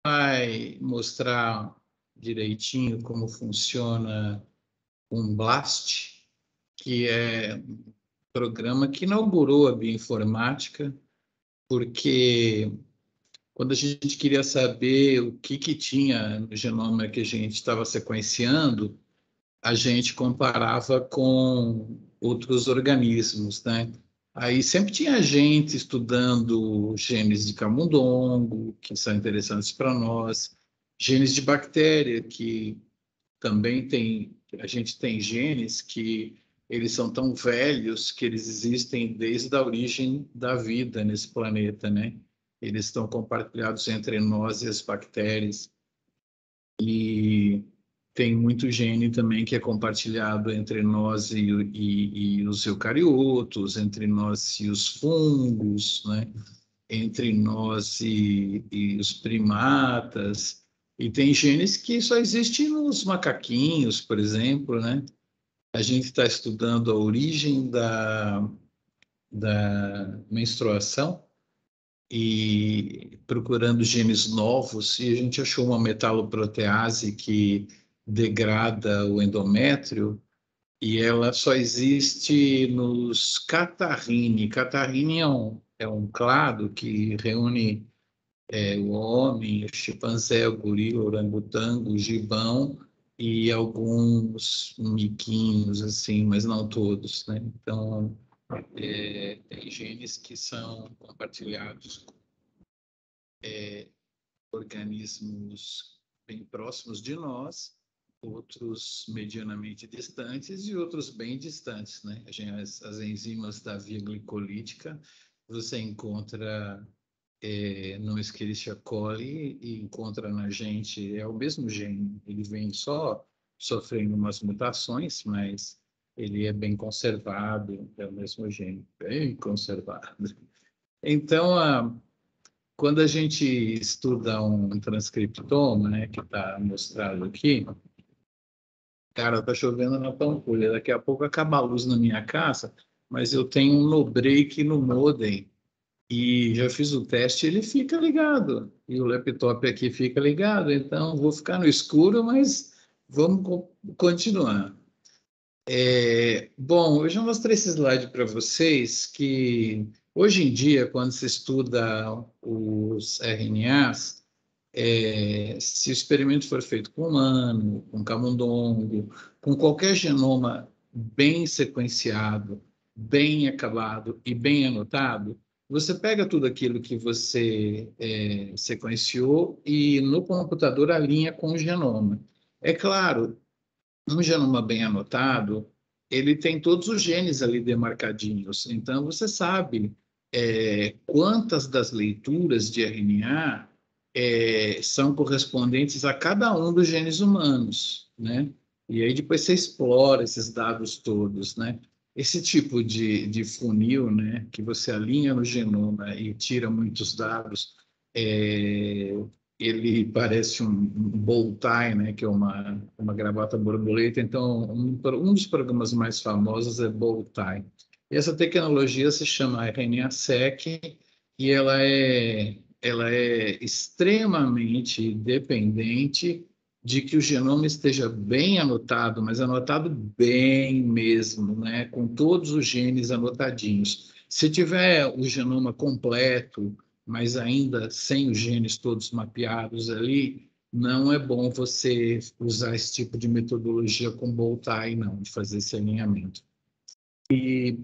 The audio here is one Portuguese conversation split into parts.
vai mostrar direitinho como funciona um BLAST, que é um programa que inaugurou a bioinformática, porque quando a gente queria saber o que tinha no genoma que a gente estava sequenciando, a gente comparava com outros organismos, né? Aí sempre tinha gente estudando genes de camundongo, que são interessantes para nós, genes de bactéria, que também tem, a gente tem genes que eles são tão velhos que eles existem desde a origem da vida nesse planeta, né? Eles estão compartilhados entre nós e as bactérias. E tem muito gene também que é compartilhado entre nós e os eucariotos, entre nós e os fungos, né? Entre nós e os primatas. E tem genes que só existem nos macaquinhos, por exemplo, né? A gente está estudando a origem da menstruação e procurando genes novos, e a gente achou uma metaloprotease que degrada o endométrio, e ela só existe nos catarrhini. Catarrhini é um clado que reúne o homem, o chimpanzé, o gorila, o orangotango, o gibão e alguns miquinhos, assim, mas não todos, né? Então, tem genes que são compartilhados com organismos bem próximos de nós, outros medianamente distantes e outros bem distantes, né? As enzimas da via glicolítica você encontra no Escherichia coli e encontra na gente, é o mesmo gene, ele vem só sofrendo umas mutações, mas ele é bem conservado, é o mesmo gene, bem conservado. Então, quando a gente estuda um transcriptoma, né, que está mostrado aqui, cara, tá chovendo na Pampulha, daqui a pouco acaba a luz na minha casa, mas eu tenho um no-break no modem, e já fiz o teste, ele fica ligado, e o laptop aqui fica ligado, então vou ficar no escuro, mas vamos continuar. Bom, eu já mostrei esse slide para vocês que hoje em dia, quando se estuda os RNAs, se o experimento for feito com humano, com camundongo, com qualquer genoma bem sequenciado, bem acabado e bem anotado, você pega tudo aquilo que você sequenciou e no computador alinha com o genoma. É claro, um genoma bem anotado, ele tem todos os genes ali demarcadinhos. Então, você sabe quantas das leituras de RNA são correspondentes a cada um dos genes humanos, né? E aí depois você explora esses dados todos, né? Esse tipo de funil, né, que você alinha no genoma e tira muitos dados, é, ele parece um bow tie, né, que é uma gravata borboleta. Então, um dos programas mais famosos é bow tie. E essa tecnologia se chama RNA-seq e ela é extremamente dependente de que o genoma esteja bem anotado, mas anotado bem mesmo, né, com todos os genes anotadinhos. Se tiver o genoma completo, mas ainda sem os genes todos mapeados ali, não é bom você usar esse tipo de metodologia com Boltai, não, de fazer esse alinhamento. E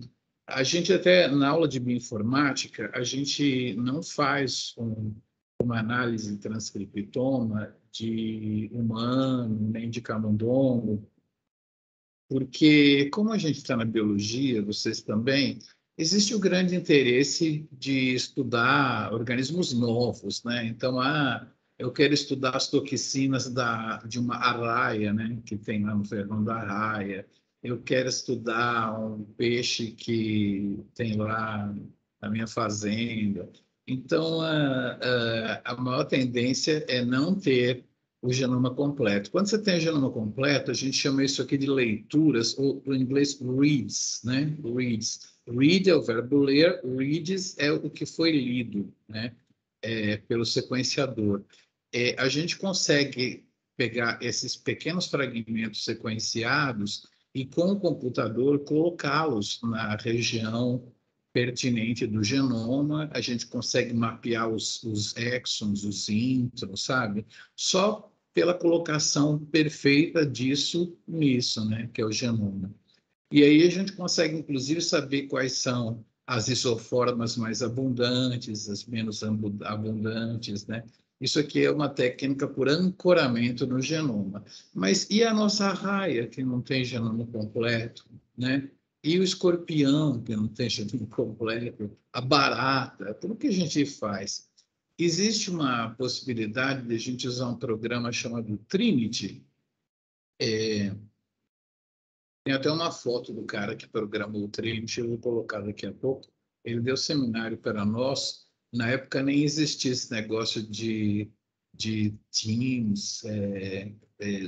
a gente até, na aula de bioinformática, a gente não faz uma análise de transcriptoma de humano, nem de camundongo, porque, como a gente está na biologia, vocês também, existe o grande interesse de estudar organismos novos, né? Então, eu quero estudar as toxinas de uma arraia, né? Que tem lá no ferrão da arraia. Eu quero estudar um peixe que tem lá na minha fazenda. Então, a maior tendência é não ter o genoma completo. Quando você tem o genoma completo, a gente chama isso aqui de leituras, ou do inglês reads, né? Reads. Read é o verbo ler, reads é o que foi lido, né? Pelo sequenciador. a gente consegue pegar esses pequenos fragmentos sequenciados e, com o computador, colocá-los na região pertinente do genoma. A gente consegue mapear os exons, os introns, sabe? Só pela colocação perfeita disso nisso, né? Que é o genoma. E aí a gente consegue, inclusive, saber quais são as isoformas mais abundantes, as menos abundantes, né? Isso aqui é uma técnica por ancoramento no genoma. Mas e a nossa arraia, que não tem genoma completo, né? E o escorpião, que não tem genoma completo, a barata, como que a gente faz? Existe uma possibilidade de a gente usar um programa chamado Trinity. Tem até uma foto do cara que programou o Trinity, eu vou colocar daqui a pouco. Ele deu seminário para nós. Na época nem existia esse negócio de Teams,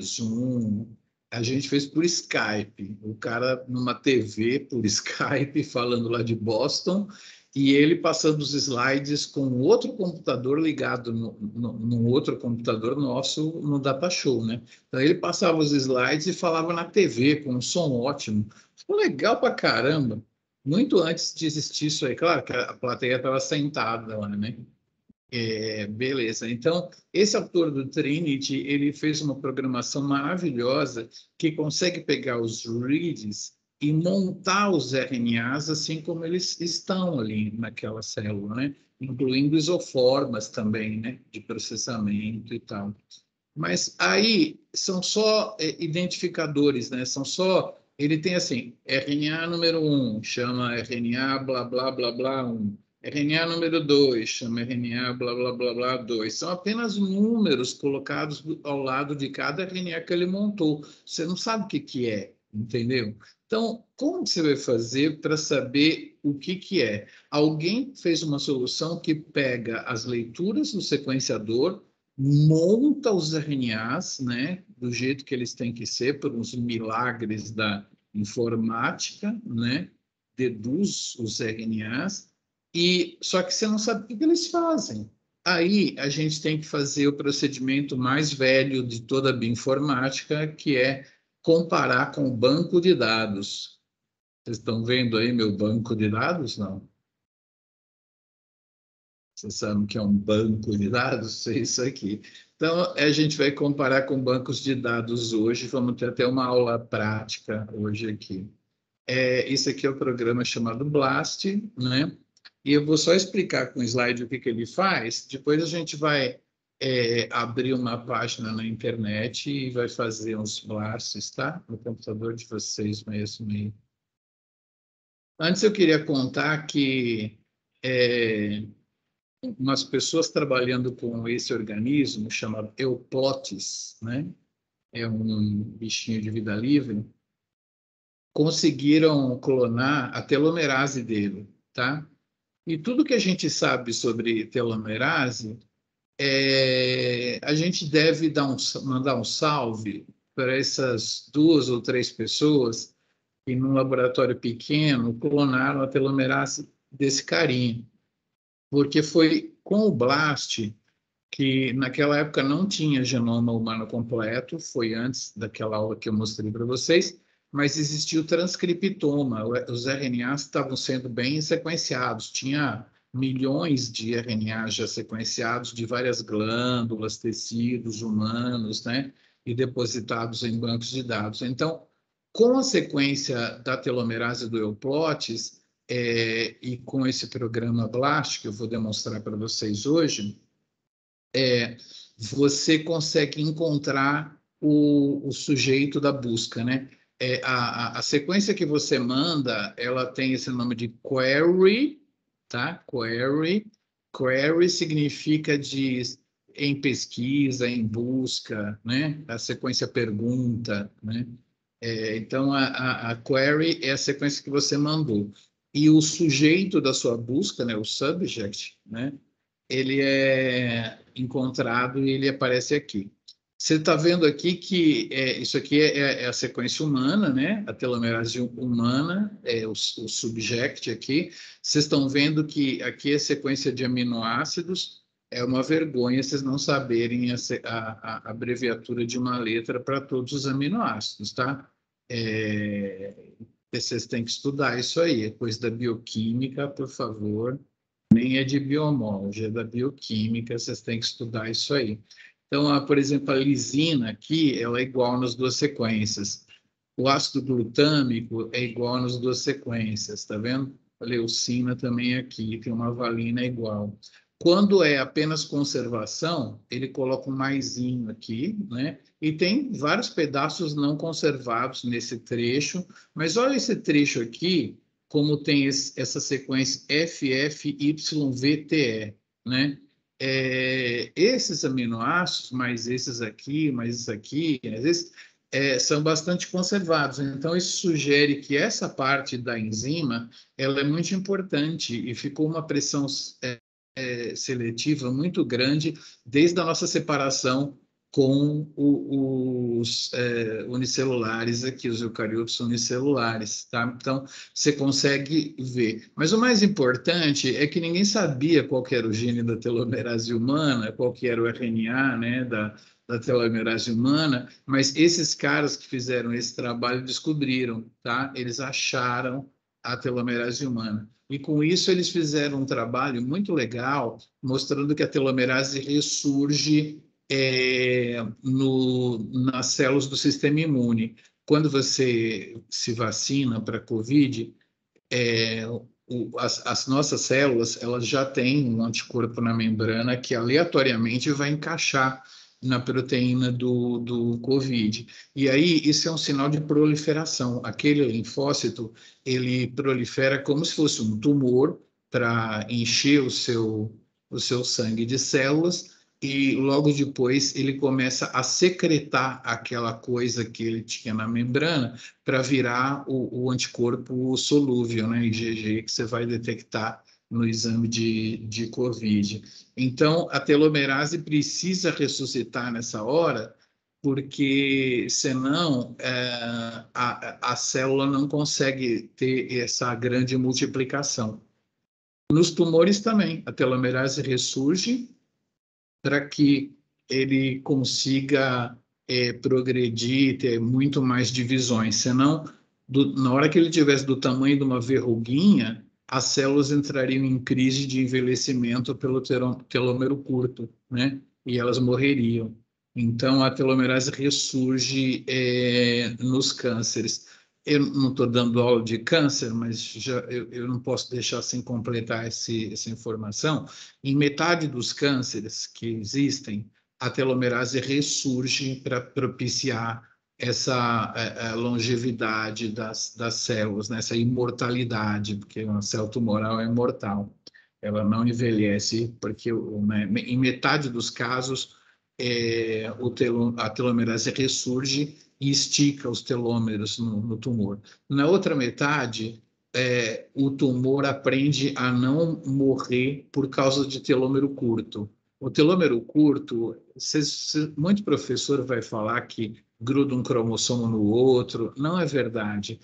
Zoom. A gente fez por Skype. O cara numa TV por Skype, falando lá de Boston, e ele passando os slides com outro computador ligado no outro computador nosso no Data Show, né? Então ele passava os slides e falava na TV com um som ótimo. Ficou legal pra caramba. Muito antes de existir isso aí, claro que a plateia estava sentada lá, né? Beleza. Então, esse autor do Trinity, ele fez uma programação maravilhosa que consegue pegar os reads e montar os RNAs assim como eles estão ali naquela célula, né? Incluindo isoformas também, né? De processamento e tal. Mas aí são só identificadores, né? São só. Ele tem assim, RNA número 1, chama RNA blá blá blá blá 1. RNA número 2, chama RNA blá blá blá blá 2. São apenas números colocados ao lado de cada RNA que ele montou. Você não sabe o que que é, entendeu? Então, como você vai fazer para saber o que que é? Alguém fez uma solução que pega as leituras do sequenciador, monta os RNAs, né, do jeito que eles têm que ser, por uns milagres da informática, né, deduz os RNAs, e só que você não sabe o que eles fazem. Aí a gente tem que fazer o procedimento mais velho de toda a bioinformática, que é comparar com o banco de dados. Vocês estão vendo aí meu banco de dados? Não. Vocês sabem que é um banco de dados? É isso aqui. Então, a gente vai comparar com bancos de dados hoje. Vamos ter até uma aula prática hoje aqui. Isso aqui é o programa chamado BLAST, né? E eu vou só explicar com o slide o que que ele faz. Depois a gente vai abrir uma página na internet e vai fazer uns blasts, tá? No computador de vocês mesmo aí. Antes eu queria contar que umas pessoas trabalhando com esse organismo chamado Euplotes, né? É um bichinho de vida livre, conseguiram clonar a telomerase dele, tá? E tudo que a gente sabe sobre telomerase, a gente deve mandar um salve para essas 2 ou 3 pessoas que, num laboratório pequeno, clonaram a telomerase desse carinha. Porque foi com o BLAST que naquela época não tinha genoma humano completo, foi antes daquela aula que eu mostrei para vocês, mas existia o transcriptoma, os RNAs estavam sendo bem sequenciados, tinha milhões de RNAs já sequenciados de várias glândulas, tecidos humanos, né, e depositados em bancos de dados. Então, com a sequência da telomerase do Euplotes, e com esse programa BLAST, que eu vou demonstrar para vocês hoje, você consegue encontrar o sujeito da busca, né? A sequência que você manda, ela tem esse nome de query, tá? Query. Query significa em pesquisa, em busca, né? A sequência pergunta, né? Então, a query é a sequência que você mandou. E o sujeito da sua busca, né? O subject, né? Ele é encontrado e ele aparece aqui. Você está vendo aqui que isso aqui é a sequência humana, né? A telomerase humana, o subject aqui. Vocês estão vendo que aqui é a sequência de aminoácidos, É uma vergonha vocês não saberem a abreviatura de uma letra para todos os aminoácidos, tá? Vocês têm que estudar isso aí, é coisa da bioquímica, por favor. Nem é de biomol, é da bioquímica, vocês têm que estudar isso aí. Então, por exemplo, a lisina aqui, ela é igual nas duas sequências. O ácido glutâmico é igual nas duas sequências, tá vendo? A leucina também aqui, tem uma valina igual. Quando é apenas conservação, ele coloca um maisinho aqui, né? E tem vários pedaços não conservados nesse trecho, mas olha esse trecho aqui, como tem essa sequência FFYVTE, né? Esses aminoácidos, mais esses aqui, mais esse aqui, são bastante conservados. Então, isso sugere que essa parte da enzima ela é muito importante e ficou uma pressão seletiva muito grande desde a nossa separação com os unicelulares aqui, os eucariotos unicelulares, tá? Então, você consegue ver. Mas o mais importante é que ninguém sabia qual que era o gene da telomerase humana, qual que era o RNA, né, da telomerase humana, mas esses caras que fizeram esse trabalho descobriram, tá? Eles acharam a telomerase humana. E com isso eles fizeram um trabalho muito legal, mostrando que a telomerase ressurge nas células do sistema imune. Quando você se vacina para a COVID, as nossas células elas já têm um anticorpo na membrana que aleatoriamente vai encaixar na proteína do COVID. E aí, isso é um sinal de proliferação. Aquele linfócito, ele prolifera como se fosse um tumor para encher o seu sangue de células e logo depois ele começa a secretar aquela coisa que ele tinha na membrana para virar o anticorpo solúvel, né, IgG, que você vai detectar no exame de COVID. Então, a telomerase precisa ressuscitar nessa hora, porque senão a célula não consegue ter essa grande multiplicação. Nos tumores também, a telomerase ressurge para que ele consiga progredir, ter muito mais divisões. Senão, na hora que ele tivesse do tamanho de uma verruguinha, as células entrariam em crise de envelhecimento pelo telômero curto, né? E elas morreriam. Então, a telomerase ressurge nos cânceres. Eu não estou dando aula de câncer, mas eu não posso deixar sem completar essa informação. Em metade dos cânceres que existem, a telomerase ressurge para propiciar essa longevidade das células, né? Essa imortalidade, porque uma célula tumoral é imortal. Ela não envelhece, porque né, em metade dos casos a telomerase ressurge e estica os telômeros no tumor. Na outra metade, o tumor aprende a não morrer por causa de telômero curto. O telômero curto, muito professor vai falar que gruda um cromossomo no outro, não é verdade.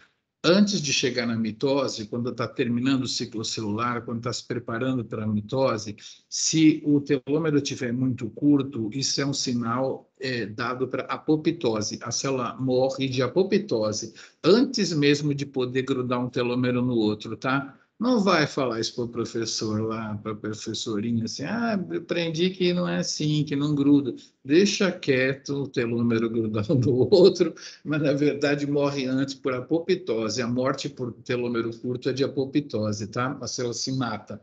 Antes de chegar na mitose, quando está terminando o ciclo celular, quando está se preparando para a mitose, se o telômero estiver muito curto, isso é um sinal dado para apoptose. A célula morre de apoptose, antes mesmo de poder grudar um telômero no outro, tá? Não vai falar isso para o professor lá, para a professorinha, assim, eu aprendi que não é assim, que não gruda. Deixa quieto o telômero grudado no outro, mas na verdade morre antes por apoptose. A morte por telômero curto é de apoptose, tá? A célula se mata.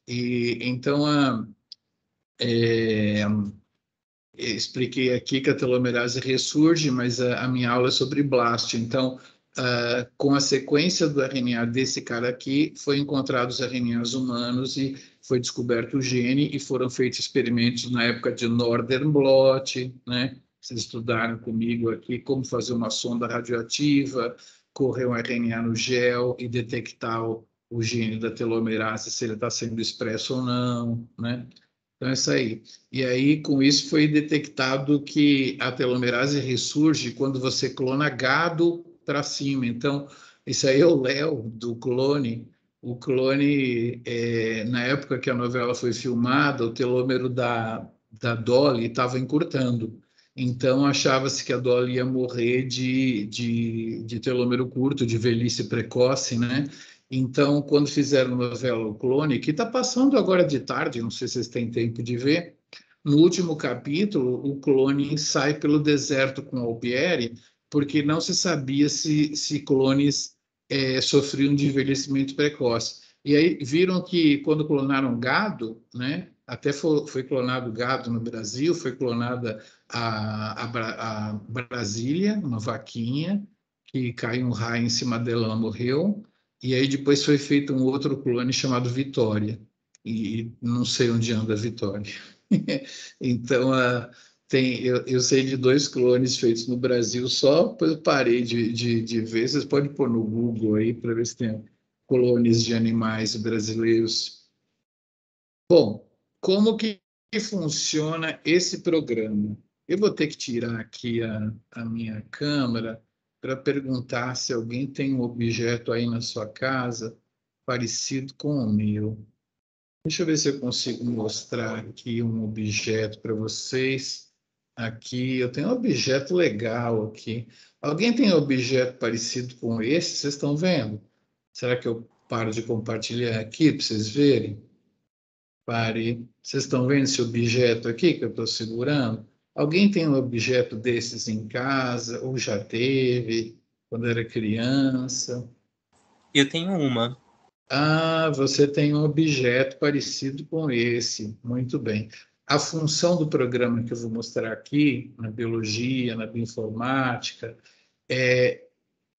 E então expliquei aqui que a telomerase ressurge, mas a minha aula é sobre blast. Então, com a sequência do RNA desse cara aqui, foi encontrados os RNAs humanos e foi descoberto o gene e foram feitos experimentos na época de Northern Blot, né? Vocês estudaram comigo aqui como fazer uma sonda radioativa, correr um RNA no gel e detectar o gene da telomerase, se ele está sendo expresso ou não, né? Então, é isso aí. E aí, com isso, foi detectado que a telomerase ressurge quando você clona gado para cima. Então, isso aí é o Léo, do clone. O clone, na época que a novela foi filmada, o telômero da Dolly estava encurtando. Então, achava-se que a Dolly ia morrer de telômero curto, de velhice precoce, né? Então, quando fizeram a novela O Clone, que está passando agora de tarde, não sei se vocês têm tempo de ver, no último capítulo, o clone sai pelo deserto com Albieri, porque não se sabia se clones sofriam de envelhecimento precoce. E aí viram que quando clonaram gado, né, até foi clonado gado no Brasil, foi clonada a Brasília, uma vaquinha, que caiu um raio em cima dela, ela morreu, e aí depois foi feito um outro clone chamado Vitória, e não sei onde anda a Vitória. Então, eu sei de dois clones feitos no Brasil, só eu parei de ver. Vocês podem pôr no Google aí para ver se tem clones de animais brasileiros. Bom, como que funciona esse programa? Eu vou ter que tirar aqui a minha câmera para perguntar se alguém tem um objeto aí na sua casa parecido com o meu. Deixa eu ver se eu consigo mostrar aqui um objeto para vocês. Aqui, eu tenho um objeto legal aqui. Alguém tem um objeto parecido com esse? Vocês estão vendo? Será que eu paro de compartilhar aqui para vocês verem? Pare. Vocês estão vendo esse objeto aqui que eu estou segurando? Alguém tem um objeto desses em casa ou já teve quando era criança? Eu tenho uma. Ah, você tem um objeto parecido com esse. Muito bem. A função do programa que eu vou mostrar aqui, na biologia, na bioinformática, é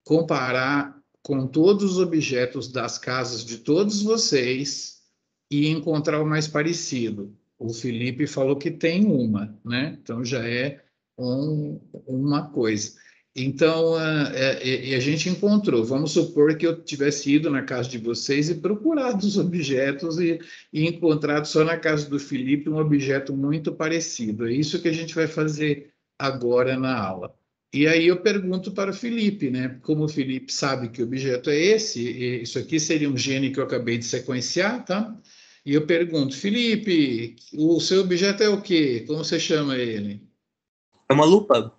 comparar com todos os objetos das casas de todos vocês e encontrar o mais parecido. O Felipe falou que tem uma, né? Então já é uma coisa. Então, a gente encontrou. Vamos supor que eu tivesse ido na casa de vocês e procurado os objetos e encontrado só na casa do Felipe um objeto muito parecido. É isso que a gente vai fazer agora na aula. E aí eu pergunto para o Felipe, né? Como o Felipe sabe que objeto é esse, isso aqui seria um gene que eu acabei de sequenciar, tá? E eu pergunto, Felipe, o seu objeto é o quê? Como você chama ele? É uma lupa?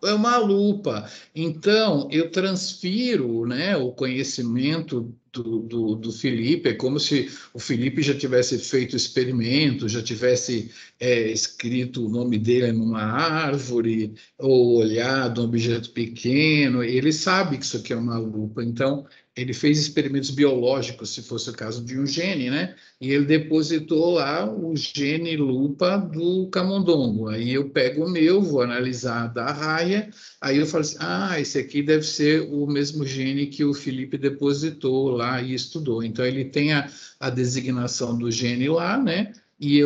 É uma lupa. Então, eu transfiro, né, o conhecimento do Felipe, é como se o Felipe já tivesse feito experimento, já tivesse escrito o nome dele numa árvore, ou olhado um objeto pequeno, ele sabe que isso aqui é uma lupa. Então, ele fez experimentos biológicos, se fosse o caso de um gene, né? E ele depositou lá o gene lupa do camundongo. Aí eu pego o meu, vou analisar da raia, aí eu falo assim, esse aqui deve ser o mesmo gene que o Felipe depositou lá e estudou. Então ele tem a designação do gene lá, né? E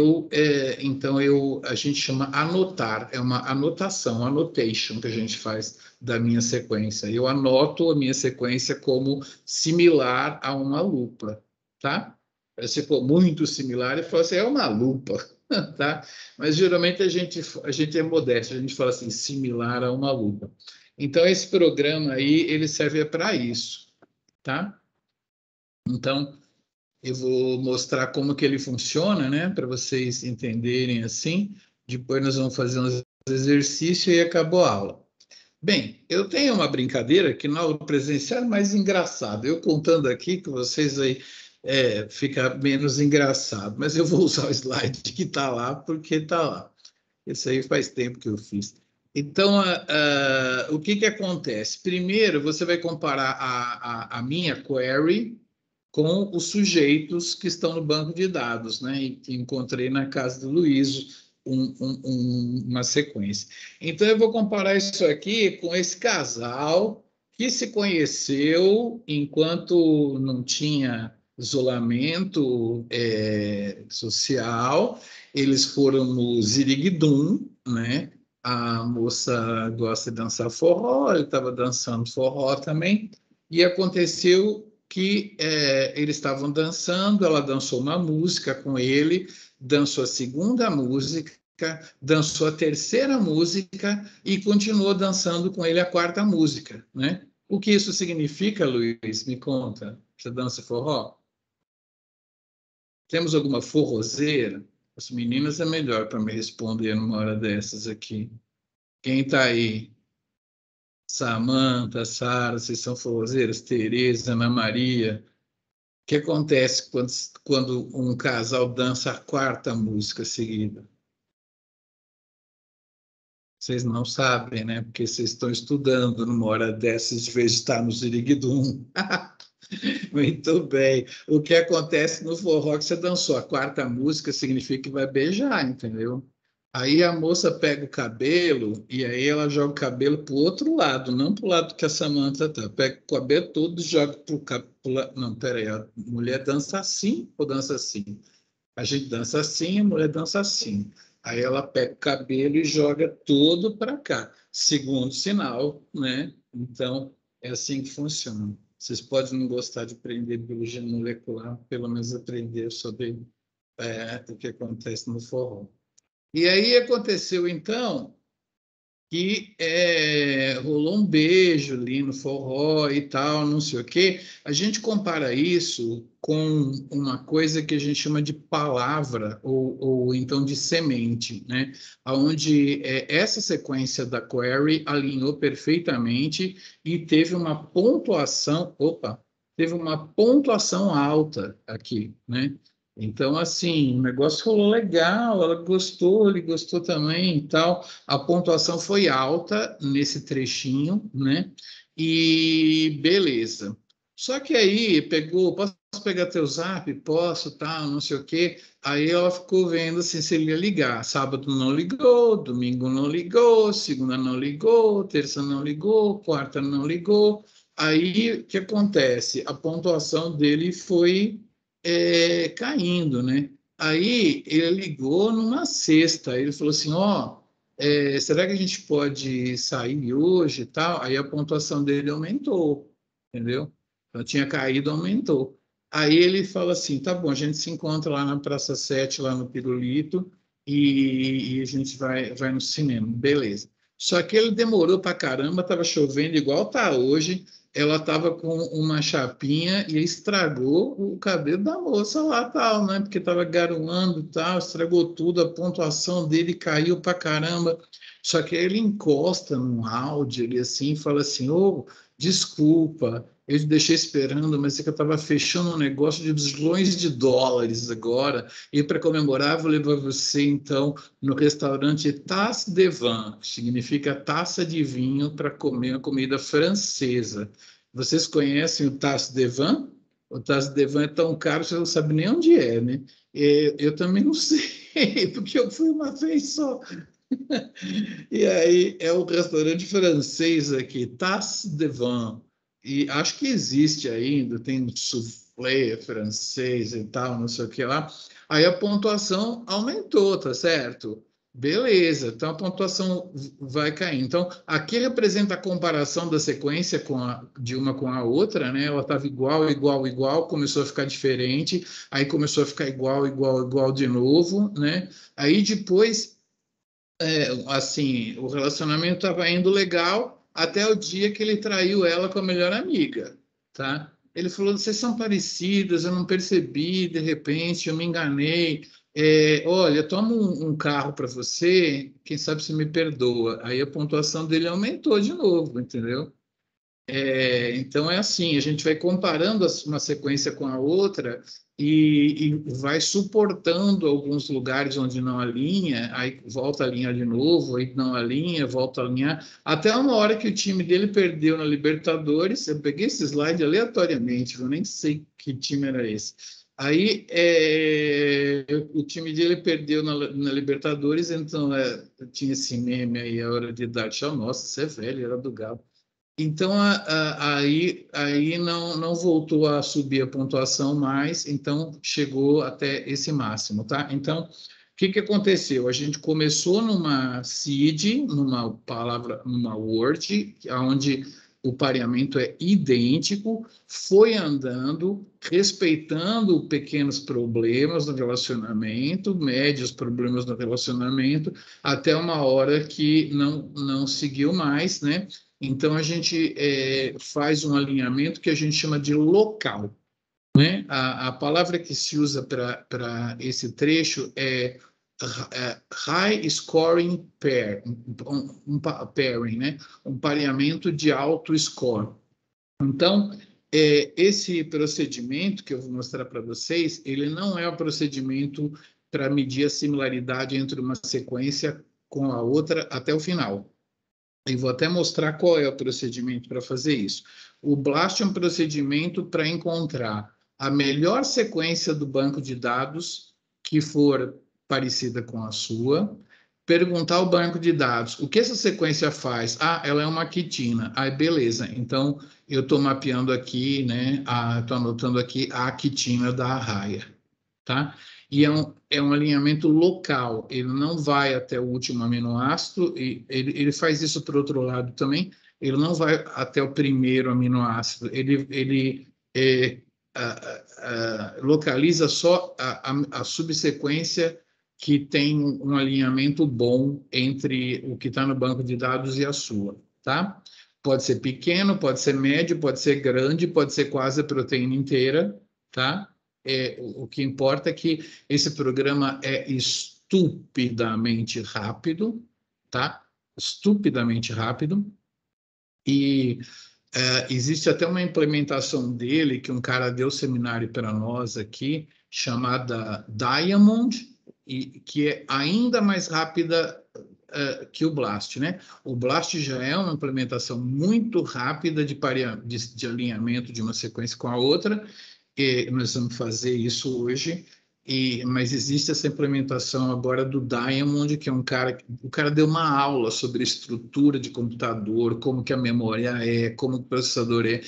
então a gente chama anotar, é uma anotação, annotation que a gente faz da minha sequência. Eu anoto a minha sequência como similar a uma lupa, tá? Se for muito similar, ele fala assim, é uma lupa, tá? Mas geralmente a gente é modesto, a gente fala assim, similar a uma lupa. Então, esse programa aí, ele serve para isso, tá? Então, eu vou mostrar como que ele funciona, né? Para vocês entenderem assim. Depois nós vamos fazer uns exercícios e acabou a aula. Bem, eu tenho uma brincadeira que na aula presencial é mais engraçada. Eu contando aqui que vocês aí fica menos engraçado, mas eu vou usar o slide que está lá porque está lá. Isso aí faz tempo que eu fiz. Então, o que acontece? Primeiro, você vai comparar a minha query com os sujeitos que estão no banco de dados, né? E que encontrei na casa do Luiz uma sequência. Então, eu vou comparar isso aqui com esse casal que se conheceu enquanto não tinha isolamento social. Eles foram no Ziriguidum, né? A moça gosta de dançar forró, ele estava dançando forró também, e aconteceu que eles estavam dançando, ela dançou uma música com ele, dançou a segunda música, dançou a terceira música e continuou dançando com ele a quarta música, né? O que isso significa, Luiz? Me conta. Você dança forró? Temos alguma forrozeira? As meninas é melhor para me responder numa hora dessas aqui. Quem está aí? Samanta, Sara, vocês são forrozeiras? Tereza, Ana Maria. O que acontece quando um casal dança a quarta música seguida? Vocês não sabem, né? Porque vocês estão estudando numa hora dessas, de vez de estar no Ziriguidum. Muito bem. O que acontece no forró que você dançou? A quarta música significa que vai beijar, entendeu? Aí a moça pega o cabelo e aí ela joga o cabelo para o outro lado, não para o lado que a Samanta tá. Pega o cabelo todo e joga para o cabelo. Não, peraí, a mulher dança assim ou dança assim? A gente dança assim, a mulher dança assim. Aí ela pega o cabelo e joga todo para cá. Segundo sinal, né? Então, é assim que funciona. Vocês podem não gostar de aprender biologia molecular, pelo menos aprender sobre o que acontece no forró. E aí aconteceu, então, que rolou um beijo ali no forró e tal, não sei o quê. A gente compara isso com uma coisa que a gente chama de palavra ou então de semente, né? Onde essa sequência da query alinhou perfeitamente e teve uma pontuação alta aqui, né? Então, assim, o negócio rolou legal, ela gostou, ele gostou também e tal. A pontuação foi alta nesse trechinho, né? E beleza. Só que aí pegou, posso pegar teu zap? Posso, tal, não sei o quê. Aí ela ficou vendo assim, se ele ia ligar. Sábado não ligou, domingo não ligou, segunda não ligou, terça não ligou, quarta não ligou. Aí o que acontece? A pontuação dele foi caindo, né? Aí ele ligou numa sexta, ele falou assim, ó, será que a gente pode sair hoje e tal? Aí a pontuação dele aumentou, entendeu? Então tinha caído, aumentou. Aí ele fala assim, tá bom, a gente se encontra lá na Praça 7, lá no Pirulito, e a gente vai no cinema, beleza. Só que ele demorou pra caramba, estava chovendo igual tá hoje, ela estava com uma chapinha e estragou o cabelo da moça lá, tal, né? Porque estava garoando e tal, estragou tudo, a pontuação dele caiu pra caramba. Só que aí ele encosta num áudio, ele assim, fala assim, ô, desculpa, eu te deixei esperando, mas é que eu estava fechando um negócio de bilhões de dólares agora, e para comemorar, vou levar você, então, no restaurante Tasse de Vin, que significa taça de vinho, para comer uma comida francesa. Vocês conhecem o Tasse de Vin? O Tasse de Vin é tão caro que você não sabe nem onde é, né? Eu também não sei, porque eu fui uma vez só. E aí é um restaurante francês aqui, Tasse de Vin. E acho que existe ainda, tem um soufflé francês e tal, não sei o que lá. Aí a pontuação aumentou, tá certo? Beleza, então a pontuação vai cair. Então, aqui representa a comparação da sequência de uma com a outra, né? Ela estava igual, igual, igual, começou a ficar diferente, aí começou a ficar igual, igual, igual de novo, né? Aí depois assim, o relacionamento estava indo legal até o dia que ele traiu ela com a melhor amiga, tá? Ele falou: vocês são parecidas, eu não percebi, de repente, eu me enganei. Olha, toma um carro para você, quem sabe você me perdoa. Aí a pontuação dele aumentou de novo, entendeu? Então é assim, a gente vai comparando uma sequência com a outra e vai suportando alguns lugares onde não alinha, aí volta a alinhar de novo, aí não alinha, volta a alinhar, até uma hora que o time dele perdeu na Libertadores. Eu peguei esse slide aleatoriamente, eu nem sei que time era esse. Aí o time dele perdeu na Libertadores, então tinha esse meme aí, a hora de dar tchau. Nossa, você é velho, era do Galo. Então, aí não voltou a subir a pontuação mais, então chegou até esse máximo, tá? Então, o que aconteceu? A gente começou numa seed, numa palavra, numa word, onde o pareamento é idêntico, foi andando, respeitando pequenos problemas no relacionamento, médios problemas no relacionamento, até uma hora que não seguiu mais, né? Então, a gente faz um alinhamento que a gente chama de local. né? A palavra que se usa para esse trecho é high scoring pair, pairing, né? Um pareamento de alto score. Então, esse procedimento que eu vou mostrar para vocês, ele não é um procedimento para medir a similaridade entre uma sequência com a outra até o final. E vou até mostrar qual é o procedimento para fazer isso. O BLAST é um procedimento para encontrar a melhor sequência do banco de dados que for parecida com a sua, perguntar ao banco de dados o que essa sequência faz. Ah, ela é uma quitina. Ah, beleza. Então, eu estou mapeando aqui, né? Estou anotando aqui a quitina da arraia, tá? E é um alinhamento local, ele não vai até o último aminoácido, e ele faz isso por outro lado também, ele não vai até o primeiro aminoácido, ele localiza só a subsequência que tem um alinhamento bom entre o que está no banco de dados e a sua, tá? Pode ser pequeno, pode ser médio, pode ser grande, pode ser quase a proteína inteira, tá? O que importa é que esse programa é estupidamente rápido, tá? Estupidamente rápido. E existe até uma implementação dele que um cara deu seminário para nós aqui, chamada Diamond, e que é ainda mais rápida que o BLAST, né? O BLAST já é uma implementação muito rápida de alinhamento de uma sequência com a outra, e nós vamos fazer isso hoje, mas existe essa implementação agora do Diamond, que é o cara deu uma aula sobre estrutura de computador, como que a memória é, como o processador é,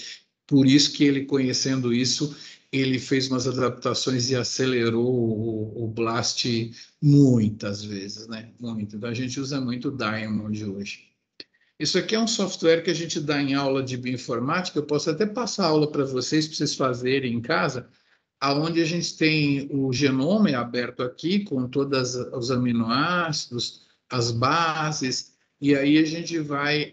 por isso que ele, conhecendo isso, ele fez umas adaptações e acelerou o BLAST muitas vezes, né? Muito. Então a gente usa muito o Diamond hoje. Isso aqui é um software que a gente dá em aula de bioinformática. Eu posso até passar a aula para vocês fazerem em casa, aonde a gente tem o genoma aberto aqui, com todos os aminoácidos, as bases, e aí a gente vai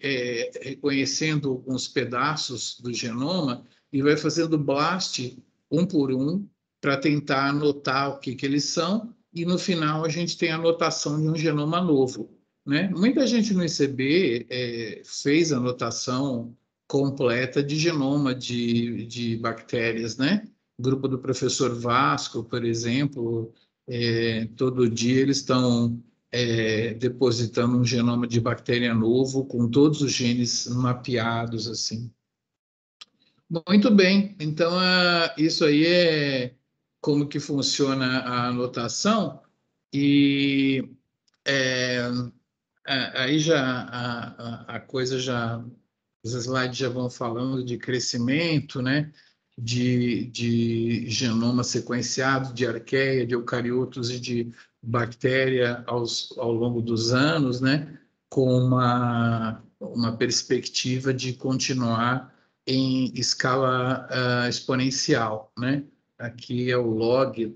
reconhecendo alguns pedaços do genoma e vai fazendo blast um por um para tentar anotar o que eles são, e no final a gente tem a anotação de um genoma novo, né? Muita gente no ICB fez a anotação completa de genoma de bactérias, né? Grupo do professor Vasco, por exemplo, todo dia eles estão depositando um genoma de bactéria novo com todos os genes mapeados, assim. Muito bem, então isso aí é como que funciona a anotação, e é, aí já a coisa já, os slides já vão falando de crescimento, né? De genoma sequenciado, de arqueia, de eucariotos e de bactéria ao longo dos anos, né? Com uma perspectiva de continuar em escala exponencial, né? Aqui é o log,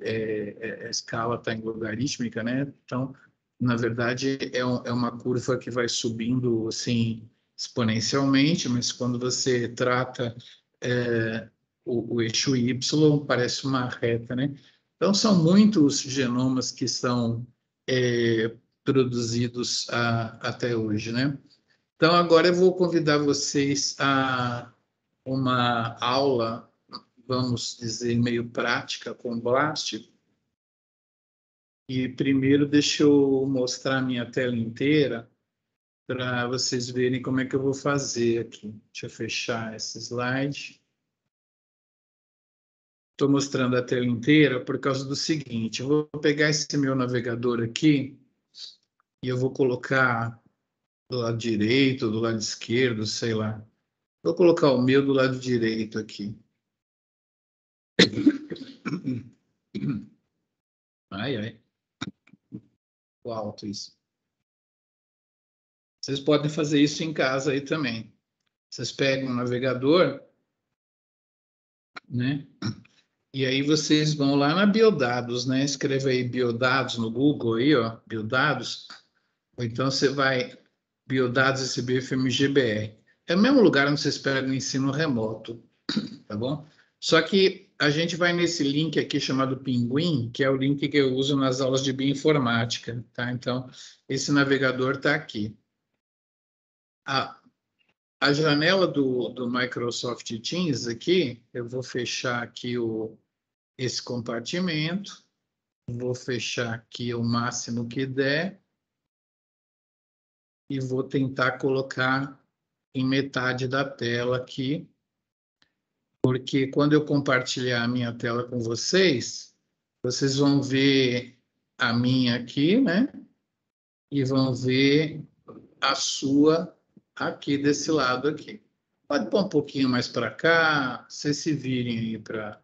a escala está em logarítmica, né? Então, na verdade, é uma curva que vai subindo, assim, exponencialmente, mas quando você trata o eixo Y, parece uma reta, né? Então, são muitos genomas que são produzidos até hoje, né? Então, agora eu vou convidar vocês a uma aula, vamos dizer, meio prática com BLAST. E primeiro deixa eu mostrar a minha tela inteira para vocês verem como é que eu vou fazer aqui. Deixa eu fechar esse slide. Estou mostrando a tela inteira por causa do seguinte: eu vou pegar esse meu navegador aqui e eu vou colocar do lado direito, do lado esquerdo, sei lá. Vou colocar o meu do lado direito aqui. Ai, ai. Ficou alto isso. Vocês podem fazer isso em casa aí também. Vocês pegam um navegador, né? E aí vocês vão lá na Biodados, né? Escreve aí Biodados no Google aí, ó, Biodados. Ou então você vai Biodados SBFMGBR. É o mesmo lugar onde vocês pegam o ensino remoto, tá bom? Só que a gente vai nesse link aqui chamado Pinguim, que é o link que eu uso nas aulas de bioinformática, tá? Então, esse navegador está aqui. A janela do Microsoft Teams aqui, eu vou fechar aqui esse compartimento, vou fechar aqui o máximo que der e vou tentar colocar em metade da tela aqui, porque quando eu compartilhar a minha tela com vocês, vocês vão ver a minha aqui, né? E vão ver a sua aqui desse lado aqui. Pode pôr um pouquinho mais para cá, vocês se virem aí para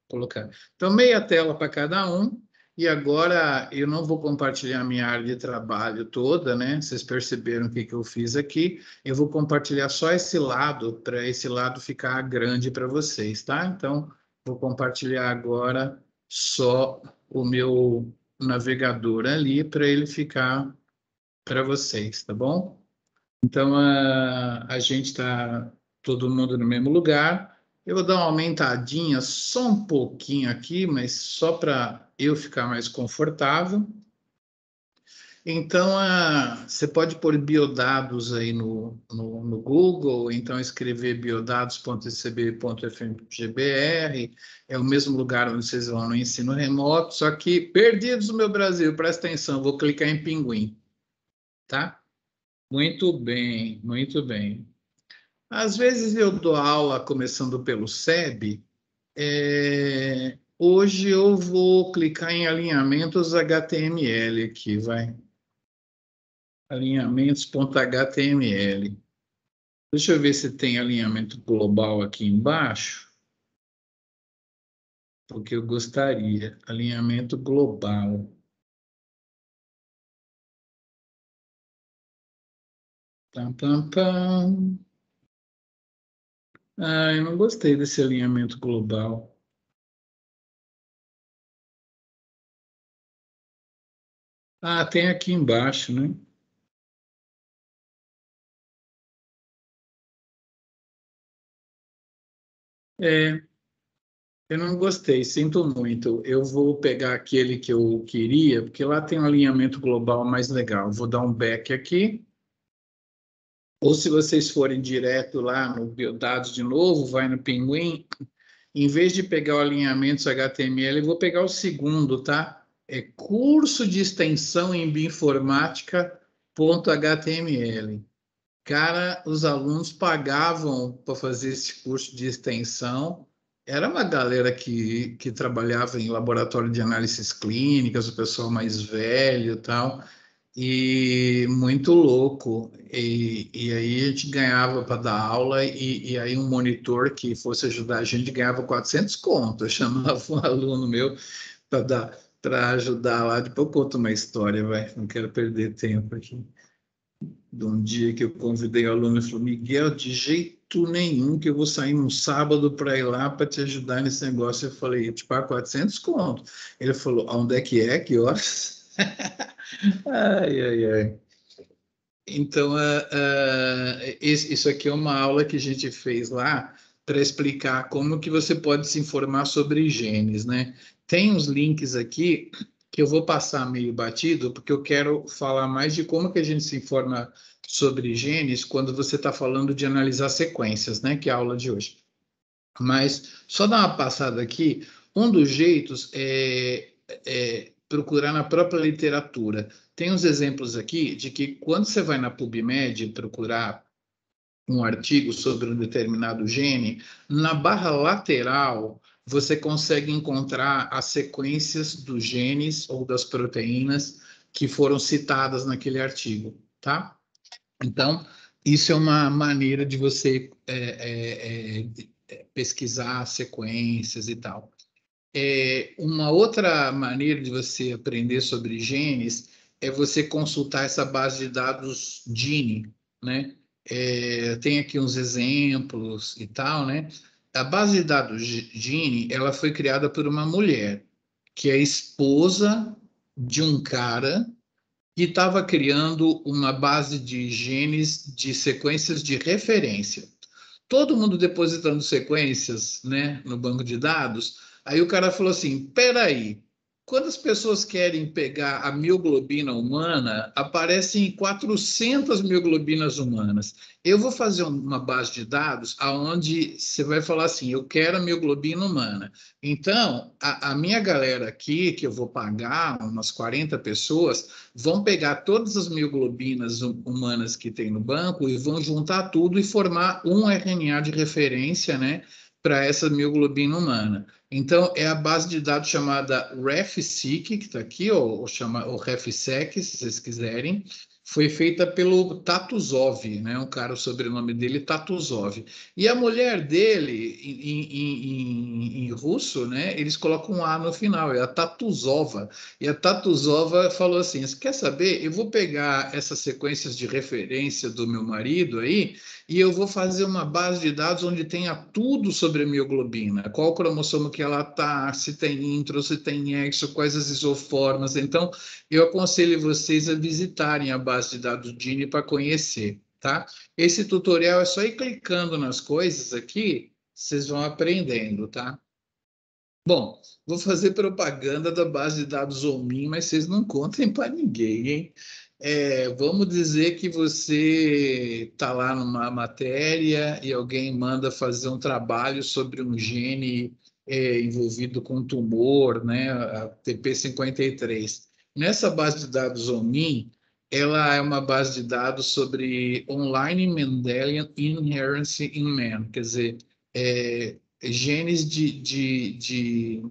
colocar. Então, meia tela para cada um. E agora eu não vou compartilhar minha área de trabalho toda, né? Vocês perceberam o que eu fiz aqui. Eu vou compartilhar só esse lado, para esse lado ficar grande para vocês, tá? Então, vou compartilhar agora só o meu navegador ali, para ele ficar para vocês, tá bom? Então, a gente está todo mundo no mesmo lugar. Eu vou dar uma aumentadinha só um pouquinho aqui, mas só para eu ficar mais confortável. Então, você pode pôr biodados aí no Google, então escrever biodados.icb.fmgbr, é o mesmo lugar onde vocês vão no ensino remoto, só que perdidos no meu Brasil, presta atenção, vou clicar em pinguim, tá? Muito bem, muito bem. Às vezes eu dou aula começando pelo SEB. Hoje eu vou clicar em alinhamentos HTML aqui, vai. Alinhamentos.html. Deixa eu ver se tem alinhamento global aqui embaixo, porque eu gostaria. Alinhamento global. Pam, pam, pam. Ah, eu não gostei desse alinhamento global. Ah, tem aqui embaixo, né? É, eu não gostei, sinto muito. Eu vou pegar aquele que eu queria, porque lá tem um alinhamento global mais legal. Vou dar um back aqui. Ou se vocês forem direto lá no Biodados de novo, vai no Pinguim. Em vez de pegar o alinhamento HTML, eu vou pegar o segundo, tá? É curso de extensão em bioinformática.html. Cara, os alunos pagavam para fazer esse curso de extensão. Era uma galera que trabalhava em laboratório de análises clínicas, o pessoal mais velho e tal, e muito louco. E aí a gente ganhava para dar aula, e aí um monitor que fosse ajudar a gente ganhava 400 conto. Eu chamava um aluno meu para ajudar lá. Depois eu conto uma história, vai. Não quero perder tempo aqui. De um dia que eu convidei o aluno e falou: Miguel, de jeito nenhum que eu vou sair num sábado para ir lá para te ajudar nesse negócio. Eu falei: te pago 400 conto. Ele falou: onde é que é? Que horas? Ai, ai, ai. Então, isso aqui é uma aula que a gente fez lá para explicar como que você pode se informar sobre genes, né? Tem uns links aqui que eu vou passar meio batido, porque eu quero falar mais de como que a gente se informa sobre genes quando você está falando de analisar sequências, né? Que é a aula de hoje. Mas só dar uma passada aqui, um dos jeitos é procurar na própria literatura. Tem uns exemplos aqui de que quando você vai na PubMed procurar um artigo sobre um determinado gene, na barra lateral você consegue encontrar as sequências dos genes ou das proteínas que foram citadas naquele artigo, tá? Então, isso é uma maneira de você pesquisar sequências e tal. Uma outra maneira de você aprender sobre genes é você consultar essa base de dados Gene, né? Tem aqui uns exemplos e tal, né? A base de dados Gene, ela foi criada por uma mulher que é esposa de um cara que estava criando uma base de genes de sequências de referência. Todo mundo depositando sequências, né, no banco de dados, Aí o cara falou assim: peraí, quando as pessoas querem pegar a mioglobina humana, aparecem 400 mioglobinas humanas. Eu vou fazer uma base de dados aonde você vai falar assim: eu quero a mioglobina humana. Então, a minha galera aqui, que eu vou pagar, umas 40 pessoas, vão pegar todas as mioglobinas humanas que tem no banco e vão juntar tudo e formar um RNA de referência, né, para essa mioglobina humana. Então, é a base de dados chamada RefSeq, que está aqui, ou RefSec, se vocês quiserem. Foi feita pelo Tatuzov, né? Um cara, o sobrenome dele, Tatuzov. E a mulher dele, em russo, né? Eles colocam um A no final, é a Tatuzova. E a Tatuzova falou assim: você quer saber? Eu vou pegar essas sequências de referência do meu marido aí e eu vou fazer uma base de dados onde tenha tudo sobre a mioglobina, qual cromossomo que ela está, se tem intro, se tem exo, quais as isoformas. Então, eu aconselho vocês a visitarem a base de dados DINI para conhecer, tá? Esse tutorial é só ir clicando nas coisas aqui, vocês vão aprendendo, tá? Bom, vou fazer propaganda da base de dados OMIM, mas vocês não contem para ninguém, hein? Vamos dizer que você está lá numa matéria e alguém manda fazer um trabalho sobre um gene envolvido com tumor, né? A TP53. Nessa base de dados OMIM, ela é uma base de dados sobre Online Mendelian Inheritance in Man, quer dizer, genes de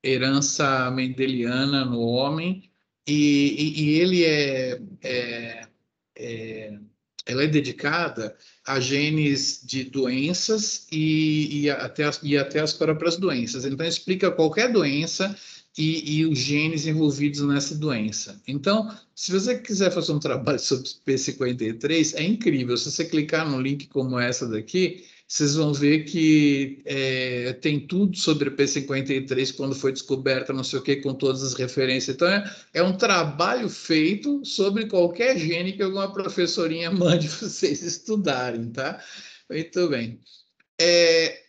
herança mendeliana no homem, e ele ela é dedicada a genes de doenças e até as próprias doenças. Então, explica qualquer doença e os genes envolvidos nessa doença. Então, se você quiser fazer um trabalho sobre P53, é incrível. Se você clicar no link como essa daqui, vocês vão ver que tem tudo sobre o P53, quando foi descoberta, não sei o que, com todas as referências. Então, é um trabalho feito sobre qualquer gene que alguma professorinha mande vocês estudarem, tá? Muito bem.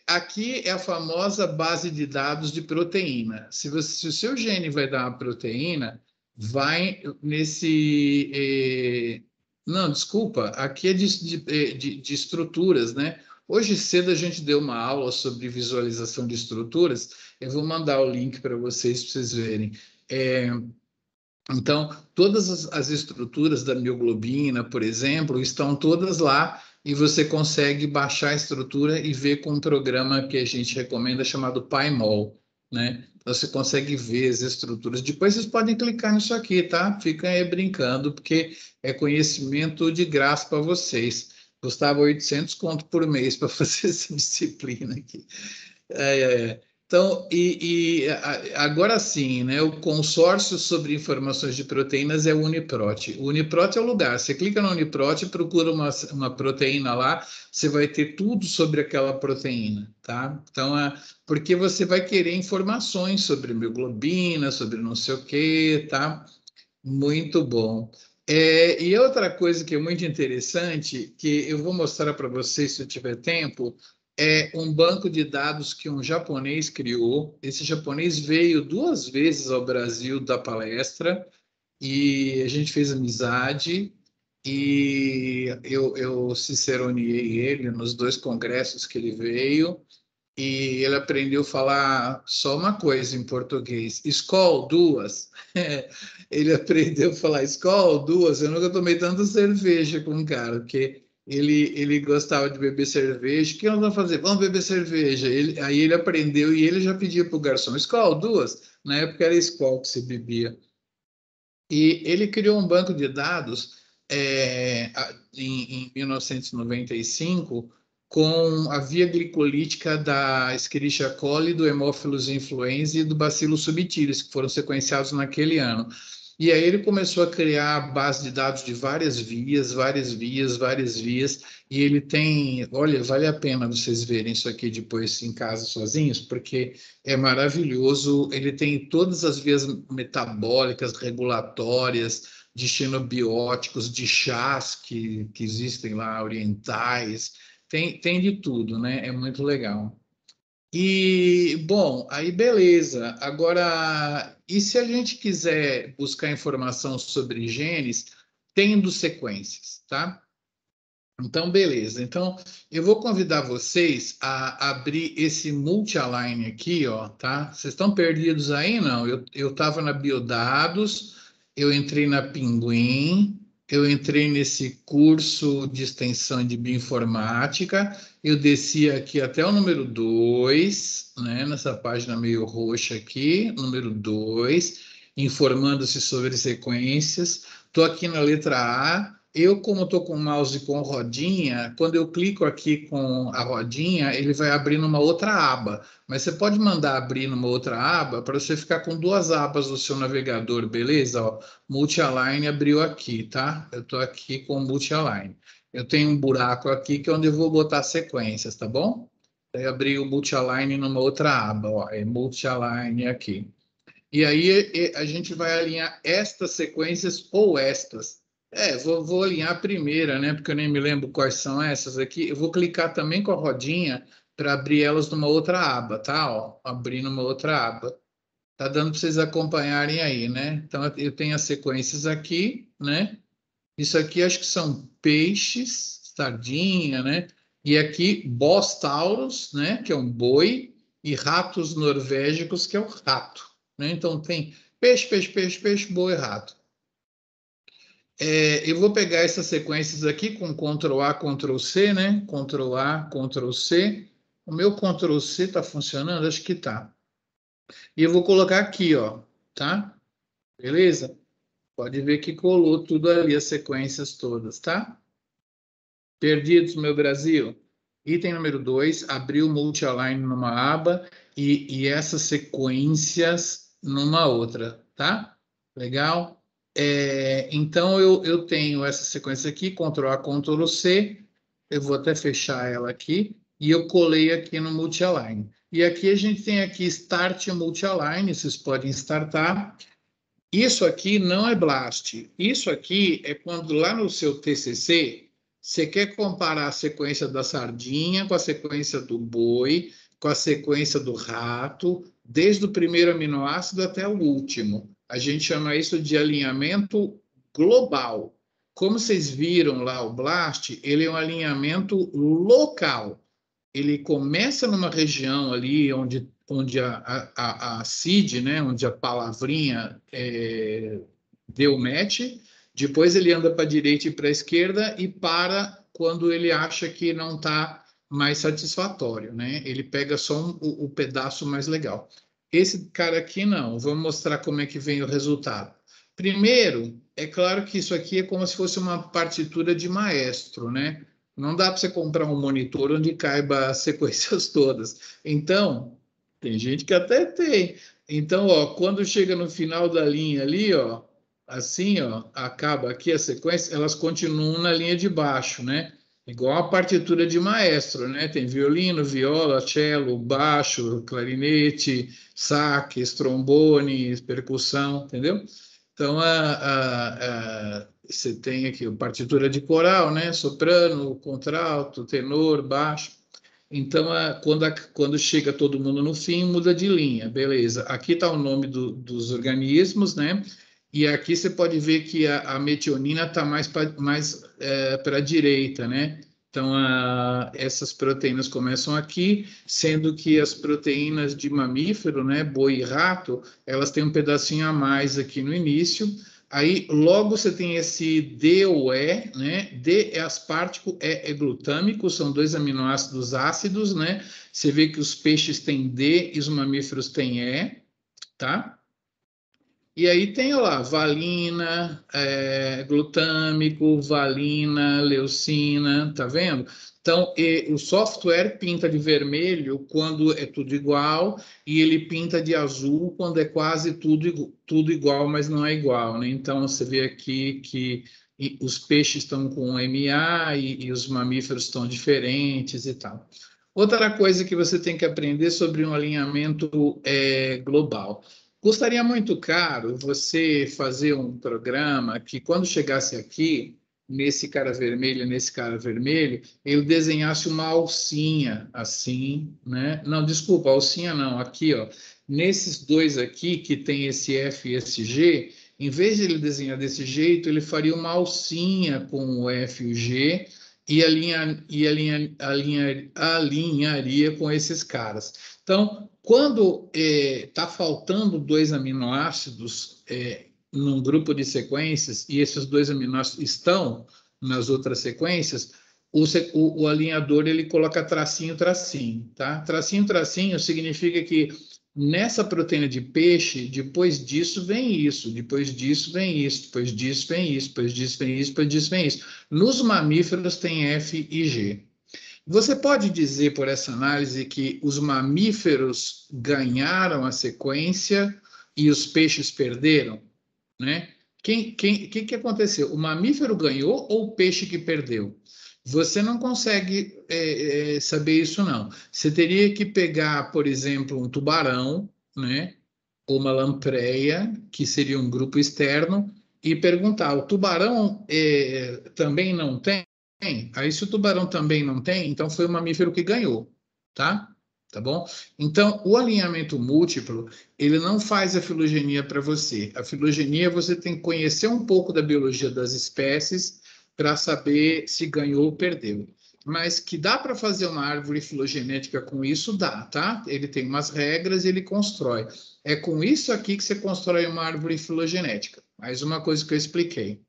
Aqui é a famosa base de dados de proteína. Se o seu gene vai dar uma proteína, vai nesse. Não, desculpa, aqui é de estruturas, né? Hoje cedo a gente deu uma aula sobre visualização de estruturas. Eu vou mandar o link para vocês verem. É, então, todas as estruturas da mioglobina, por exemplo, estão todas lá e você consegue baixar a estrutura e ver com um programa que a gente recomenda chamado PyMol, né? Então, você consegue ver as estruturas. Depois vocês podem clicar nisso aqui, tá? Fica aí brincando, porque é conhecimento de graça para vocês. Custava 800 conto por mês para fazer essa disciplina aqui. Então, agora sim, né? O consórcio sobre informações de proteínas é o Uniprot. O Uniprot é o lugar. Você clica no Uniprot, procura uma proteína lá, você vai ter tudo sobre aquela proteína, tá? Então, porque você vai querer informações sobre mioglobina, sobre não sei o quê, tá? Muito bom. E outra coisa que é muito interessante, que eu vou mostrar para vocês se eu tiver tempo, é um banco de dados que um japonês criou. Esse japonês veio 2 vezes ao Brasil da palestra e a gente fez amizade e eu ciceroneei ele nos 2 congressos que ele veio e ele aprendeu a falar só uma coisa em português: Skol, duas. Ele aprendeu a falar Skol, duas. Eu nunca tomei tanta cerveja com um cara, porque ele gostava de beber cerveja. O que nós vamos fazer? Vamos beber cerveja. Aí ele aprendeu e ele já pedia para o garçom: Skol, duas. Na época era Skol que se bebia. E ele criou um banco de dados em 1995 com a via glicolítica da Escherichia coli, do Haemophilus influenzae e do Bacillus subtilis, que foram sequenciados naquele ano. E aí ele começou a criar base de dados de várias vias, várias vias, várias vias, e ele tem, olha, vale a pena vocês verem isso aqui depois em casa sozinhos, porque é maravilhoso. Ele tem todas as vias metabólicas, regulatórias, de xenobióticos, de chás que existem lá, orientais, tem de tudo, né? É muito legal. E, bom, aí beleza. Agora, e se a gente quiser buscar informação sobre genes, tendo sequências, tá? Então, beleza. Então, eu vou convidar vocês a abrir esse multi-align aqui, ó, tá? Vocês estão perdidos aí? Não. Eu estava na Biodados, eu entrei na Pinguim, eu entrei nesse curso de extensão de bioinformática, eu desci aqui até o número 2, né? Nessa página meio roxa aqui, número 2, informando-se sobre sequências. Estou aqui na letra A. Eu, como estou com o mouse com rodinha, quando eu clico aqui com a rodinha, ele vai abrir numa outra aba. Mas você pode mandar abrir numa outra aba para você ficar com duas abas no seu navegador, beleza? Ó, Multi-Align abriu aqui, tá? Eu estou aqui com o Multi-Align. Eu tenho um buraco aqui que é onde eu vou botar sequências, tá bom? Aí abri o Multi-Align numa outra aba, ó, é Multi-Align aqui. E aí a gente vai alinhar estas sequências ou estas. Vou alinhar a primeira, né? Porque eu nem me lembro quais são essas aqui. Eu vou clicar também com a rodinha para abrir elas numa outra aba, tá? Ó, abrir numa outra aba. Tá dando para vocês acompanharem aí, né? Então eu tenho as sequências aqui, né? Isso aqui acho que são peixes, sardinha, né? E aqui Bostaurus, né? Que é um boi, e ratos norvégicos, que é o rato, né? Então tem peixe, peixe, peixe, peixe, boi, rato. Eu vou pegar essas sequências aqui com Ctrl A, Ctrl C, né? Ctrl A, Ctrl C. O meu Ctrl C está funcionando? Acho que tá. E eu vou colocar aqui, ó, tá? Beleza? Pode ver que colou tudo ali, as sequências todas, tá? Perdidos, meu Brasil. Item número 2, abriu multi-align numa aba e essas sequências numa outra, tá? Legal? Então, eu tenho essa sequência aqui, Ctrl A, Ctrl C, eu vou até fechar ela aqui, e eu colei aqui no multi-align. E aqui a gente tem aqui Start Multi-Align, vocês podem startar. Isso aqui não é BLAST. Isso aqui é quando lá no seu TCC você quer comparar a sequência da sardinha com a sequência do boi, com a sequência do rato, desde o primeiro aminoácido até o último. A gente chama isso de alinhamento global. Como vocês viram lá o BLAST, ele é um alinhamento local. Ele começa numa região ali onde a seed, né, onde a palavrinha deu match, depois ele anda para a direita e para a esquerda e para quando ele acha que não está mais satisfatório, né? Ele pega só o pedaço mais legal. Esse cara aqui não, vamos mostrar como é que vem o resultado. Primeiro, é claro que isso aqui é como se fosse uma partitura de maestro, né? Não dá para você comprar um monitor onde caiba as sequências todas. Então, tem gente que até tem. Então, ó, quando chega no final da linha ali, ó, assim, ó, acaba aqui a sequência, elas continuam na linha de baixo, né? Igual a partitura de maestro, né? Tem violino, viola, cello, baixo, clarinete, saques, trombones, percussão, entendeu? Então, você tem aqui a partitura de coral, né? Soprano, contralto, tenor, baixo. Então, quando chega todo mundo no fim, muda de linha, beleza. Aqui está o nome dos organismos, né? E aqui você pode ver que a metionina está mais para a direita, né? Então, essas proteínas começam aqui, sendo que as proteínas de mamífero, né, boi e rato, elas têm um pedacinho a mais aqui no início. Aí, logo você tem esse D ou E, né? D é aspartico, E é glutâmico, são dois aminoácidos ácidos, né? Você vê que os peixes têm D e os mamíferos têm E, tá? E aí tem lá, valina, glutâmico, valina, leucina, tá vendo? Então, o software pinta de vermelho quando é tudo igual e ele pinta de azul quando é quase tudo igual, mas não é igual, né? Então, você vê aqui que os peixes estão com MA e os mamíferos estão diferentes e tal. Outra coisa que você tem que aprender sobre um alinhamento global. Custaria muito caro você fazer um programa que, quando chegasse aqui, nesse cara vermelho, nesse cara vermelho, ele desenhasse uma alcinha assim, né? Não, desculpa, alcinha não, aqui, ó. Nesses dois aqui, que tem esse F e esse G, em vez de ele desenhar desse jeito, ele faria uma alcinha com o F e o G alinharia com esses caras. Então, quando está faltando dois aminoácidos num grupo de sequências e esses dois aminoácidos estão nas outras sequências, o alinhador ele coloca tracinho, tracinho, tá? Tracinho, tracinho significa que nessa proteína de peixe, depois disso vem isso, depois disso vem isso, depois disso vem isso, depois disso vem isso, depois disso vem isso. Nos mamíferos tem F e G. Você pode dizer, por essa análise, que os mamíferos ganharam a sequência e os peixes perderam, né? Que aconteceu? O mamífero ganhou ou o peixe que perdeu? Você não consegue saber isso, não. Você teria que pegar, por exemplo, um tubarão, né? Ou uma lampreia, que seria um grupo externo, e perguntar: o tubarão também não tem? Aí, se o tubarão também não tem, então foi o mamífero que ganhou, tá? Tá bom? Então, o alinhamento múltiplo, ele não faz a filogenia para você. A filogenia, você tem que conhecer um pouco da biologia das espécies para saber se ganhou ou perdeu. Mas que dá para fazer uma árvore filogenética com isso, dá, tá? Ele tem umas regras e ele constrói. É com isso aqui que você constrói uma árvore filogenética. Mais uma coisa que eu expliquei.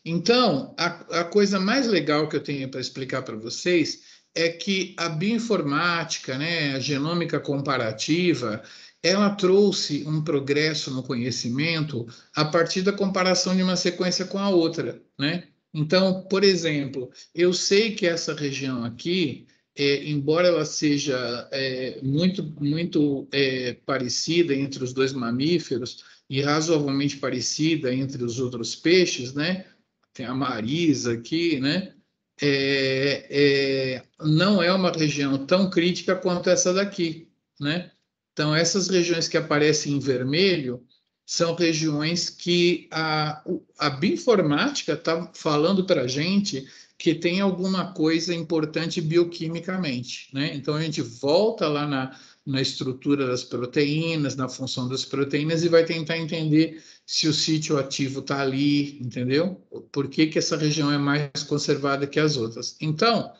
Então, a coisa mais legal que eu tenho para explicar para vocês é que a bioinformática, né, a genômica comparativa, ela trouxe um progresso no conhecimento a partir da comparação de uma sequência com a outra, né? Então, por exemplo, eu sei que essa região aqui, embora ela seja muito parecida entre os dois mamíferos e razoavelmente parecida entre os outros peixes, né? Tem a Marisa aqui, né? Não é uma região tão crítica quanto essa daqui, né? Então, essas regiões que aparecem em vermelho são regiões que a bioinformática está falando para a gente que tem alguma coisa importante bioquimicamente, né? Então, a gente volta lá na estrutura das proteínas, na função das proteínas e vai tentar entender se o sítio ativo está ali, entendeu? Por que essa região é mais conservada que as outras. Então,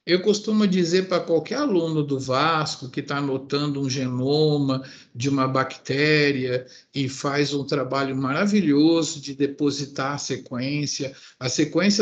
eu costumo dizer para qualquer aluno do Vasco que está anotando um genoma de uma bactéria e faz um trabalho maravilhoso de depositar a sequência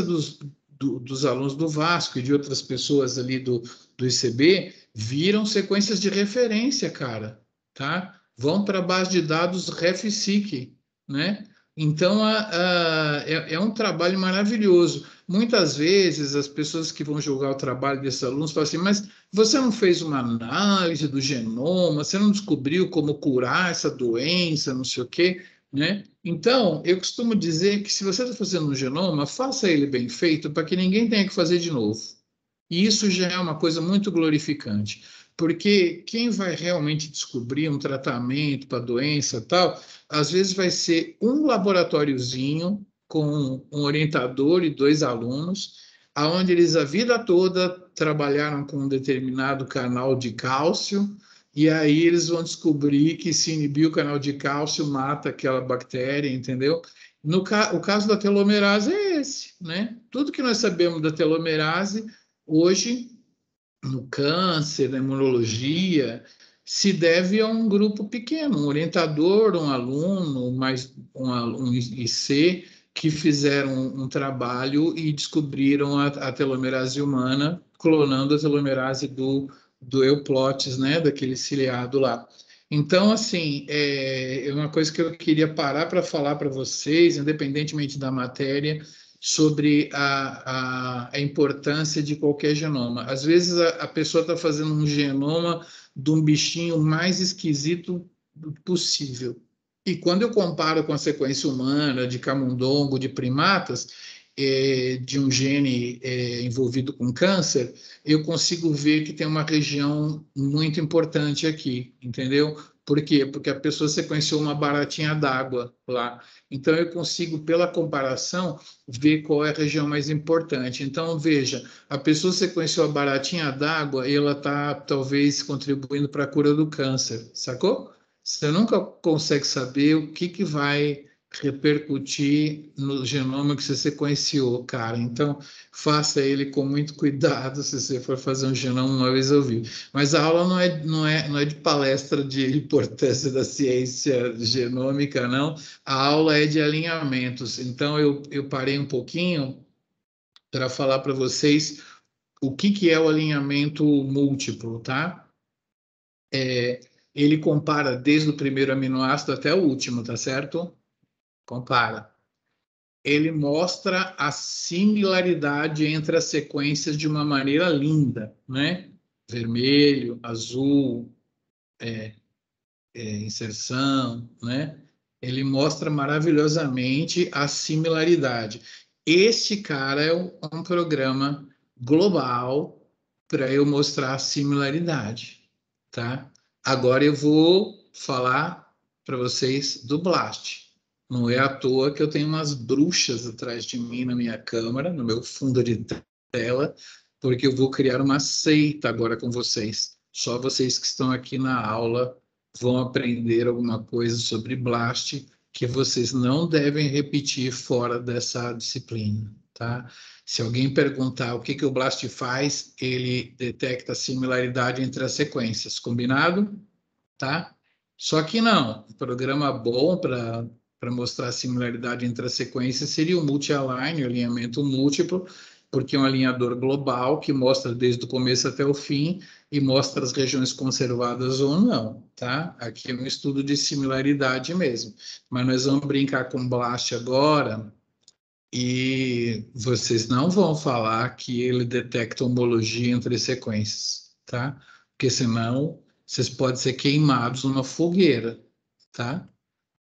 dos alunos do Vasco e de outras pessoas ali do ICB viram sequências de referência, cara, tá? Vão para a base de dados RefSeq, né? Então, é um trabalho maravilhoso. Muitas vezes, as pessoas que vão julgar o trabalho desses alunos falam assim, mas você não fez uma análise do genoma, você não descobriu como curar essa doença, não sei o quê, né? Então, eu costumo dizer que se você está fazendo um genoma, faça ele bem feito para que ninguém tenha que fazer de novo. E isso já é uma coisa muito glorificante, porque quem vai realmente descobrir um tratamento para a doença tal, às vezes vai ser um laboratóriozinho com um orientador e dois alunos, aonde eles a vida toda trabalharam com um determinado canal de cálcio, e aí eles vão descobrir que se inibir o canal de cálcio mata aquela bactéria, entendeu? O caso da telomerase é esse, né? Tudo que nós sabemos da telomerase hoje, no câncer, na imunologia, se deve a um grupo pequeno, um orientador, um aluno, um IC, que fizeram um trabalho e descobriram a telomerase humana, clonando a telomerase do euplotes, né, daquele ciliado lá. Então, assim, é uma coisa que eu queria parar para falar para vocês, independentemente da matéria, sobre a importância de qualquer genoma. Às vezes a pessoa está fazendo um genoma de um bichinho mais esquisito possível. E quando eu comparo com a sequência humana, de camundongo, de primatas, de um gene envolvido com câncer, eu consigo ver que tem uma região muito importante aqui, entendeu? Por quê? Porque a pessoa sequenciou uma baratinha d'água lá. Então, eu consigo, pela comparação, ver qual é a região mais importante. Então, veja, a pessoa sequenciou a baratinha d'água e ela está, talvez, contribuindo para a cura do câncer, sacou? Você nunca consegue saber o que vai repercutir no genoma que você sequenciou, cara. Então, faça ele com muito cuidado se você for fazer um genoma uma vez ao vivo. Mas a aula não é de palestra de importância da ciência genômica, não. A aula é de alinhamentos. Então, eu parei um pouquinho para falar para vocês o que é o alinhamento múltiplo, tá? Ele compara desde o primeiro aminoácido até o último, tá certo? Compara. Ele mostra a similaridade entre as sequências de uma maneira linda, né? Vermelho, azul, inserção, né? Ele mostra maravilhosamente a similaridade. Este cara é um programa global para eu mostrar a similaridade, tá? Agora eu vou falar para vocês do Blast. Não é à toa que eu tenho umas bruxas atrás de mim na minha câmera, no meu fundo de tela, porque eu vou criar uma seita agora com vocês. Só vocês que estão aqui na aula vão aprender alguma coisa sobre Blast que vocês não devem repetir fora dessa disciplina, tá? Se alguém perguntar o que o Blast faz, ele detecta a similaridade entre as sequências, combinado? Tá? Só que não, um programa bom para mostrar a similaridade entre as sequências seria o multi-align, o alinhamento múltiplo, porque é um alinhador global que mostra desde o começo até o fim e mostra as regiões conservadas ou não, tá? Aqui é um estudo de similaridade mesmo. Mas nós vamos brincar com Blast agora e vocês não vão falar que ele detecta homologia entre sequências, tá? Porque senão vocês podem ser queimados numa fogueira, tá?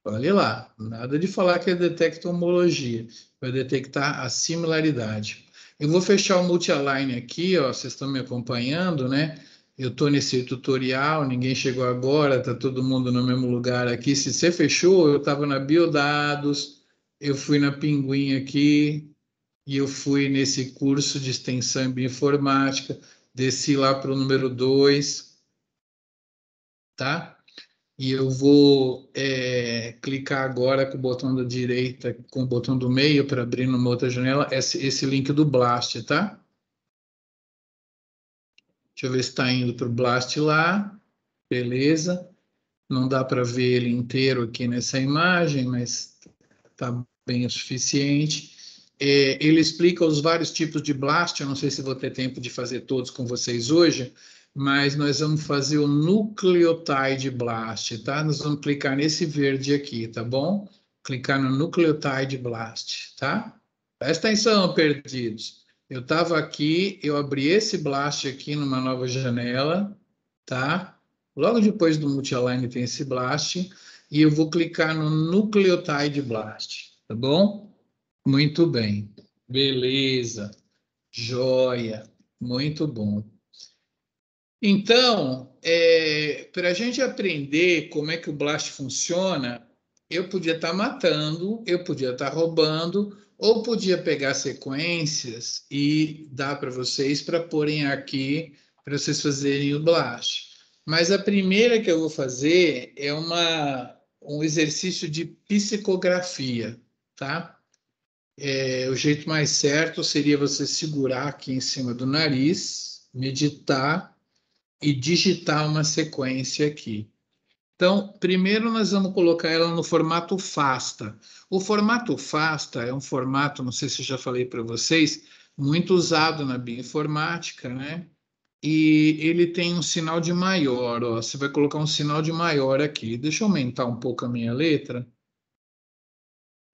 Olha lá, nada de falar que ele detecta homologia, vai detectar a similaridade. Eu vou fechar o multi-align aqui, ó, vocês estão me acompanhando, né? Eu estou nesse tutorial, ninguém chegou agora, está todo mundo no mesmo lugar aqui. Se você fechou, eu estava na Biodados, eu fui na Pinguim aqui, e eu fui nesse curso de extensão em bioinformática, desci lá para o número 2, tá? E eu vou clicar agora com o botão da direita, com o botão do meio para abrir numa outra janela, esse link do Blast, tá? Deixa eu ver se está indo para o Blast lá. Beleza. Não dá para ver ele inteiro aqui nessa imagem, mas está bem o suficiente. Ele explica os vários tipos de blast, eu não sei se vou ter tempo de fazer todos com vocês hoje, mas nós vamos fazer o nucleotide blast, tá? Nós vamos clicar nesse verde aqui, tá bom? Clicar no nucleotide blast, tá? Presta atenção, perdidos. Eu estava aqui, eu abri esse blast aqui numa nova janela, tá? Logo depois do multi-align tem esse blast, e eu vou clicar no nucleotide blast, tá bom? Muito bem. Beleza. Joia. Muito bom. Então, para a gente aprender como é que o Blast funciona, eu podia estar matando, eu podia estar roubando, ou podia pegar sequências e dar para vocês para porem aqui, para vocês fazerem o Blast. Mas a primeira que eu vou fazer é um exercício de psicografia, tá? O jeito mais certo seria você segurar aqui em cima do nariz, meditar e digitar uma sequência aqui. Então, primeiro nós vamos colocar ela no formato FASTA. O formato FASTA é um formato, não sei se eu já falei para vocês, muito usado na bioinformática, né? E ele tem um sinal de maior, ó. Você vai colocar um sinal de maior aqui. Deixa eu aumentar um pouco a minha letra.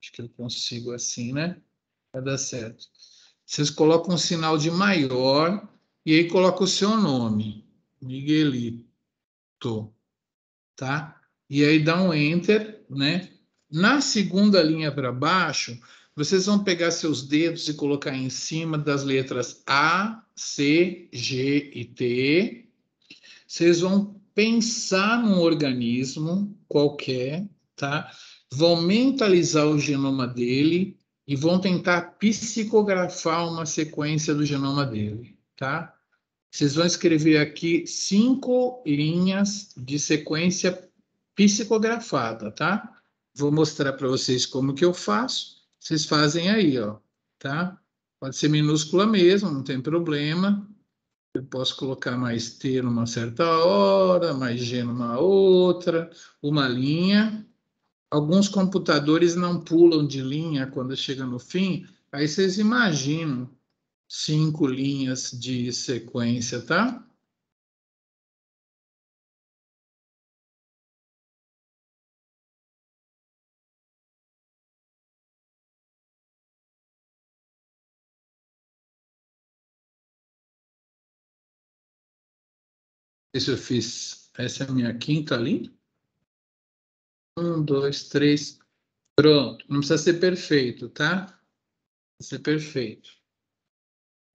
Acho que eu consigo assim, né? Vai dar certo. Vocês colocam um sinal de maior e aí coloca o seu nome, Miguelito, tá? E aí dá um Enter, né? Na segunda linha para baixo, Vocês vão pegar seus dedos e colocar em cima das letras A, C, G e T. Vocês vão pensar num organismo qualquer, tá? Vão mentalizar o genoma dele e vão tentar psicografar uma sequência do genoma dele, tá? Vocês vão escrever aqui 5 linhas de sequência psicografada, tá? Vou mostrar para vocês como que eu faço. Vocês fazem aí, ó, tá? Pode ser minúscula mesmo, não tem problema. Eu posso colocar mais T numa certa hora, mais G numa outra, uma linha. Alguns computadores não pulam de linha quando chega no fim, aí vocês imaginam 5 linhas de sequência, tá? Esse eu fiz. Essa é a minha quinta linha. 1, 2, 3. Pronto. Não precisa ser perfeito, tá? Precisa ser perfeito.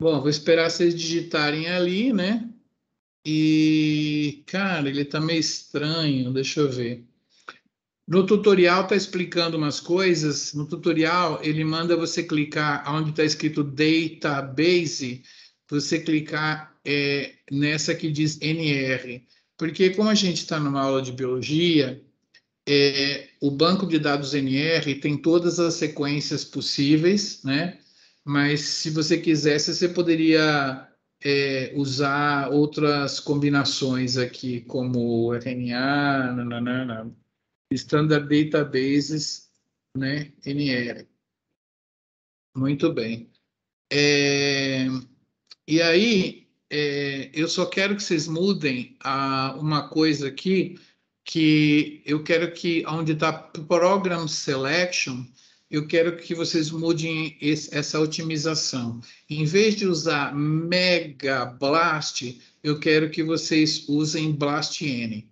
Bom, vou esperar vocês digitarem ali, né? E, cara, ele tá meio estranho. Deixa eu ver. No tutorial tá explicando umas coisas. No tutorial, ele manda você clicar onde está escrito Database, você clicar nessa que diz NR. Porque como a gente está numa aula de biologia, o banco de dados NR tem todas as sequências possíveis, né? Mas se você quisesse, você poderia usar outras combinações aqui, como RNA, nananana, Standard Databases, né? NR. Muito bem. E aí, eu só quero que vocês mudem uma coisa aqui, que eu quero que, onde está Program Selection, eu quero que vocês mudem essa otimização. Em vez de usar Mega Blast, eu quero que vocês usem BlastN.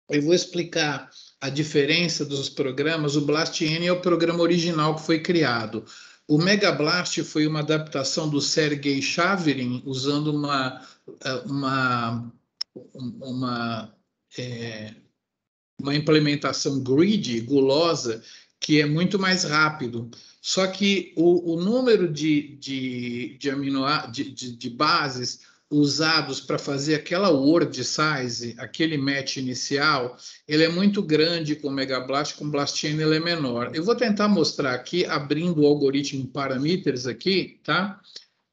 Eu vou explicar a diferença dos programas. O BlastN é o programa original que foi criado. O Mega Blast foi uma adaptação do Sergei Shaverin, usando uma, uma, é, uma implementação greedy, gulosa, que é muito mais rápido. Só que o número de bases usados para fazer aquela word size, aquele match inicial, ele é muito grande com o Megablast, com o BlastN ele é menor. Eu vou tentar mostrar aqui, abrindo o algoritmo parameters aqui, tá?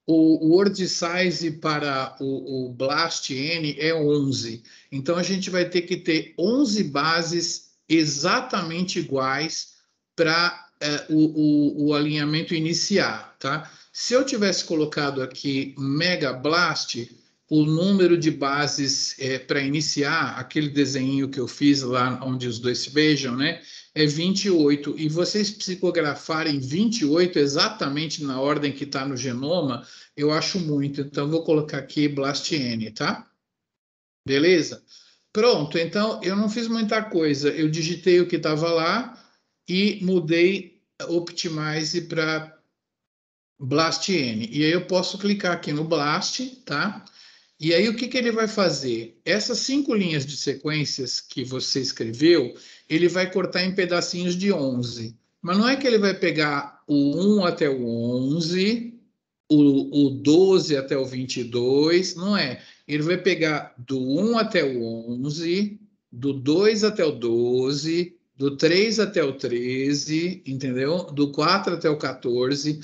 O word size para o BlastN é 11. Então, a gente vai ter que ter 11 bases exatamente iguais para o alinhamento iniciar, tá? Se eu tivesse colocado aqui Mega Blast, o número de bases para iniciar, aquele desenho que eu fiz lá onde os dois se beijam, né? É 28. E vocês psicografarem 28 exatamente na ordem que está no genoma, eu acho muito. Então, vou colocar aqui BlastN, tá? Beleza? Pronto. Então, eu não fiz muita coisa. Eu digitei o que estava lá e mudei Optimize para BlastN. E aí eu posso clicar aqui no Blast, tá? E aí o que ele vai fazer? Essas 5 linhas de sequências que você escreveu, ele vai cortar em pedacinhos de 11. Mas não é que ele vai pegar o 1 até o 11, o 12 até o 22, não é. Ele vai pegar do 1 até o 11, do 2 até o 12, do 3 até o 13, entendeu? Do 4 até o 14,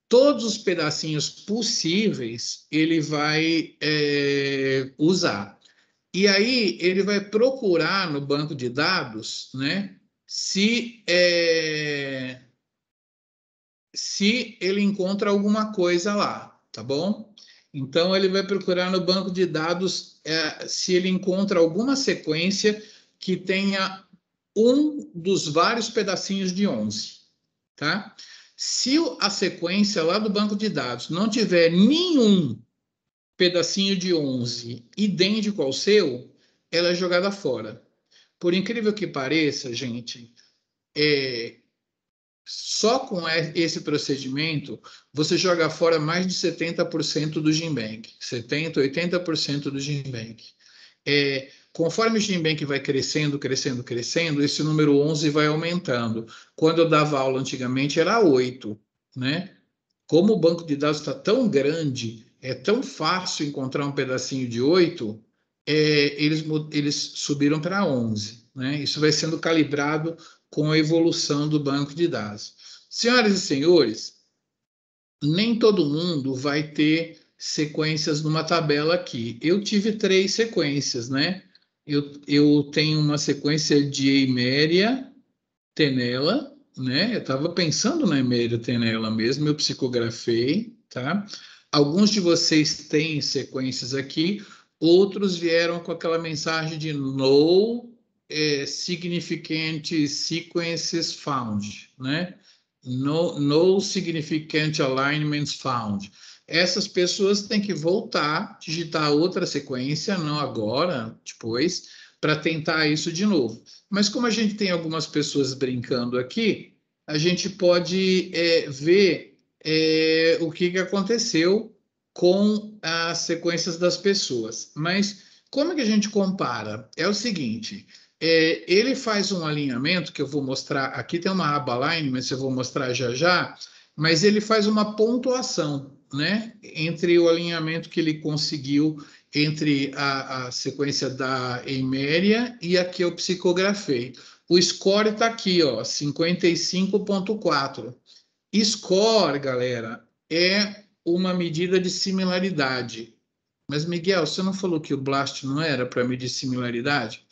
todos os pedacinhos possíveis ele vai usar. E aí ele vai procurar no banco de dados, né, se ele encontra alguma coisa lá, tá bom? Então ele vai procurar no banco de dados se ele encontra alguma sequência que tenha um dos vários pedacinhos de 11, tá? Se a sequência lá do banco de dados não tiver nenhum pedacinho de 11 idêntico ao seu, ela é jogada fora. Por incrível que pareça, gente, Só com esse procedimento, você joga fora mais de 70% do GenBank. 70%, 80% do GenBank. Conforme o GenBank vai crescendo, crescendo, crescendo, esse número 11 vai aumentando. Quando eu dava aula antigamente, era 8, né? Como o banco de dados está tão grande, é tão fácil encontrar um pedacinho de 8, eles subiram para 11, né? Isso vai sendo calibrado com a evolução do banco de dados. Senhoras e senhores, nem todo mundo vai ter sequências numa tabela aqui. Eu tive 3 sequências, né? Eu tenho uma sequência de Eiméria, Tenela, né? Eu estava pensando na Eiméria, Tenela mesmo, eu psicografei, tá? Alguns de vocês têm sequências aqui, outros vieram com aquela mensagem de no significant sequences found, né? No significant alignments found. Essas pessoas têm que voltar, digitar outra sequência, não agora, depois, para tentar isso de novo. Mas como a gente tem algumas pessoas brincando aqui, a gente pode ver o que aconteceu com as sequências das pessoas. Mas como é que a gente compara? É o seguinte, ele faz um alinhamento que eu vou mostrar, aqui tem uma aba alignment, eu vou mostrar já já, mas ele faz uma pontuação, né, entre o alinhamento que ele conseguiu entre a sequência da Eiméria e a que eu psicografei. O score está aqui, ó, 55,4. Score, galera, é uma medida de similaridade. Mas, Miguel, você não falou que o BLAST não era para medir similaridade?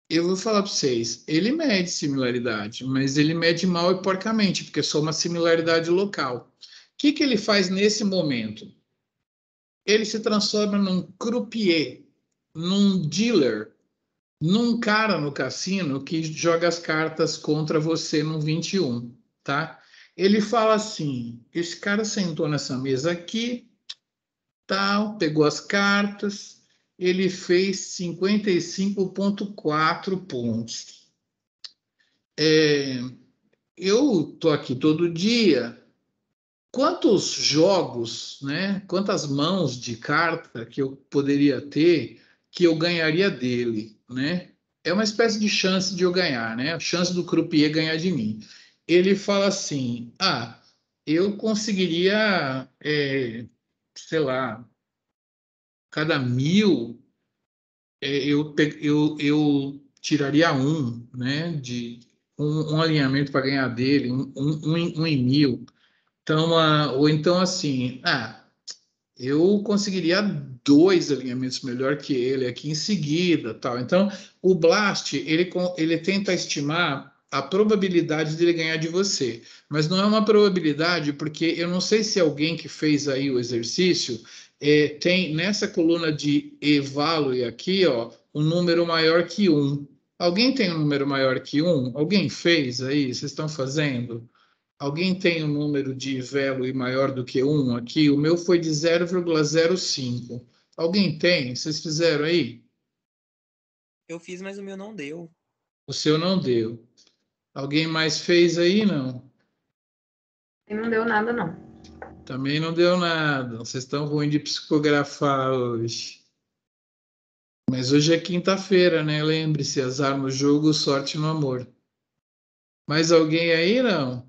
Eu vou falar para vocês, ele mede similaridade, mas ele mede mal e porcamente, porque é só uma similaridade local. O que ele faz nesse momento? Ele se transforma num croupier, num dealer, num cara no cassino que joga as cartas contra você no 21, tá? Ele fala assim, esse cara sentou nessa mesa aqui, tal, pegou as cartas, ele fez 55,4 pontos. Eu tô aqui todo dia. Quantos jogos, né? Quantas mãos de carta que eu poderia ter que eu ganharia dele, né? É uma espécie de chance de eu ganhar, né? A chance do croupier ganhar de mim. Ele fala assim: eu conseguiria, sei lá, cada 1.000 eu tiraria né, de um alinhamento para ganhar dele, um em 1.000. Então, ou então assim, eu conseguiria 2 alinhamentos melhor que ele aqui em seguida, tal. Então, o Blast, ele tenta estimar a probabilidade dele ganhar de você, mas não é uma probabilidade, porque eu não sei se alguém que fez aí o exercício tem nessa coluna de evalue aqui, ó, um número maior que 1. Alguém tem um número maior que 1? Alguém fez aí? Vocês estão fazendo? Alguém tem um número de value maior do que 1 aqui? O meu foi de 0,05. Alguém tem? Vocês fizeram aí? Eu fiz, mas o meu não deu. O seu não deu. Alguém mais fez aí? Não. E não deu nada, não. Também não deu nada. Vocês estão ruins de psicografar hoje. Mas hoje é quinta-feira, né? Lembre-se, azar no jogo, sorte no amor. Mais alguém aí? Não?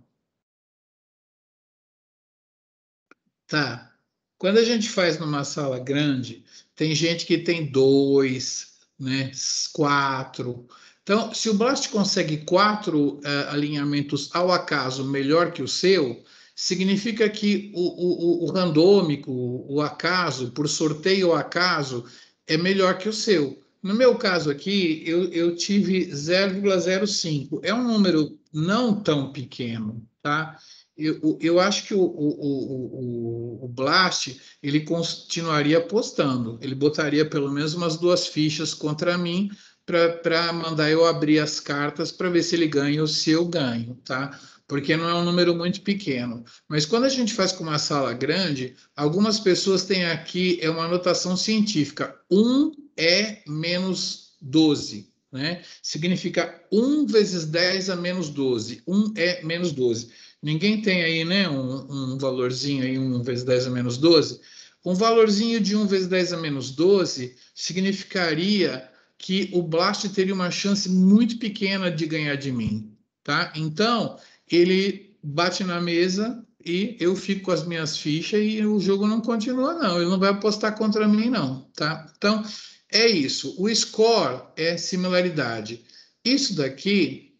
Tá. Quando a gente faz numa sala grande, tem gente que tem 2, né, 4. Então, se o Blast consegue 4 alinhamentos ao acaso melhor que o seu, significa que o randômico, o acaso, por sorteio ao acaso, é melhor que o seu. No meu caso aqui, eu tive 0,05. É um número não tão pequeno, tá? Eu acho que o Blast ele continuaria apostando, ele botaria pelo menos umas 2 fichas contra mim para mandar eu abrir as cartas para ver se ele ganha ou se eu ganho, tá? Porque não é um número muito pequeno. Mas quando a gente faz com uma sala grande, algumas pessoas têm aqui uma anotação científica: 1 é menos 12. né? Significa 1 vezes 10 a menos 12. 1 é menos 12. Ninguém tem aí, né, um valorzinho aí, 1 vezes 10 a menos 12? Um valorzinho de 1 vezes 10 a menos 12 significaria que o Blast teria uma chance muito pequena de ganhar de mim, tá? Então, ele bate na mesa e eu fico com as minhas fichas e o jogo não continua, não. Ele não vai apostar contra mim, não, tá? Então, é isso. O score é similaridade. Isso daqui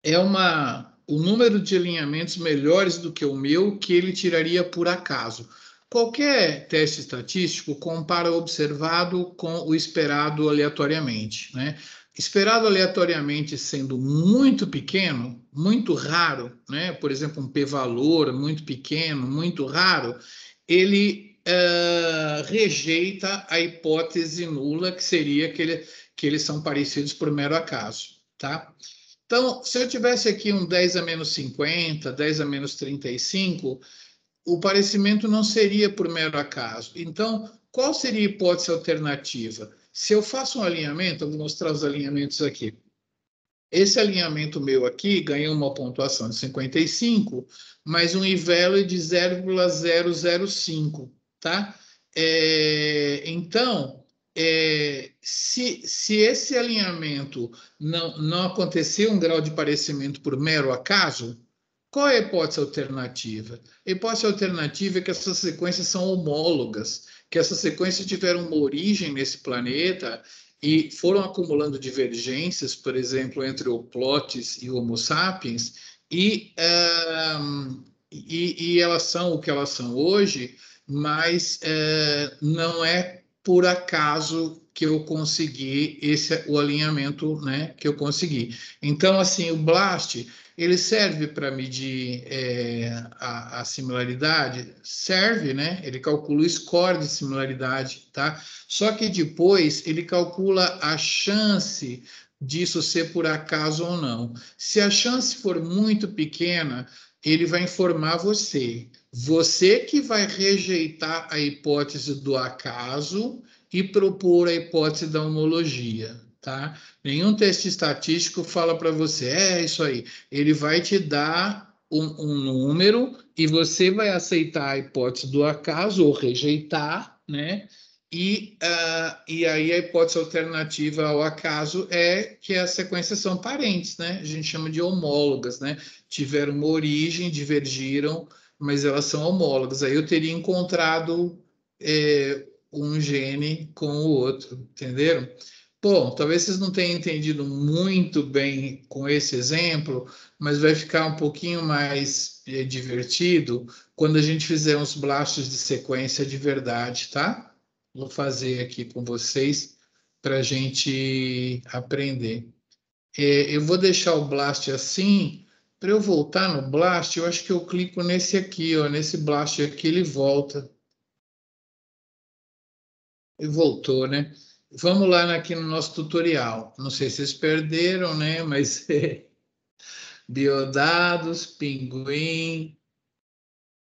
é o número de alinhamentos melhores do que o meu que ele tiraria por acaso. Qualquer teste estatístico compara o observado com o esperado aleatoriamente, né? Esperado aleatoriamente sendo muito pequeno, muito raro, né? Por exemplo, um p-valor muito pequeno, muito raro, ele rejeita a hipótese nula, que seria que eles são parecidos por mero acaso, tá? Então, se eu tivesse aqui um 10 a menos 50, 10 a menos 35, o parecimento não seria por mero acaso. Então, qual seria a hipótese alternativa? Se eu faço um alinhamento, eu vou mostrar os alinhamentos aqui. Esse alinhamento meu aqui ganhou uma pontuação de 55, mais um e-value de 0,005, tá? Então, se esse alinhamento não acontecer um grau de parecimento por mero acaso, qual é a hipótese alternativa? A hipótese alternativa é que essas sequências são homólogas, que essas sequências tiveram uma origem nesse planeta e foram acumulando divergências, por exemplo, entre o Plotis e o Homo sapiens, e elas são o que elas são hoje, mas não é por acaso que eu consegui o alinhamento, né, que eu consegui. Então, assim, o BLAST, ele serve para medir a similaridade? Serve, né? Ele calcula o score de similaridade, tá? Só que depois ele calcula a chance disso ser por acaso ou não. Se a chance for muito pequena, ele vai informar você. Você que vai rejeitar a hipótese do acaso e propor a hipótese da homologia, tá? Nenhum teste estatístico fala para você, isso aí. Ele vai te dar um número e você vai aceitar a hipótese do acaso ou rejeitar, né? E aí a hipótese alternativa ao acaso é que as sequências são parentes, né? A gente chama de homólogas, né? Tiveram uma origem, divergiram, mas elas são homólogas. Aí eu teria encontrado um gene com o outro, entenderam? Bom, talvez vocês não tenham entendido muito bem com esse exemplo, mas vai ficar um pouquinho mais divertido quando a gente fizer uns blastos de sequência de verdade, tá? Vou fazer aqui com vocês para a gente aprender. Eu vou deixar o blast assim. Para eu voltar no blast, eu acho que eu clico nesse aqui, ó, nesse blast aqui, ele volta. E voltou, né? Vamos lá aqui no nosso tutorial. Não sei se vocês perderam, né? Mas biodados, pinguim,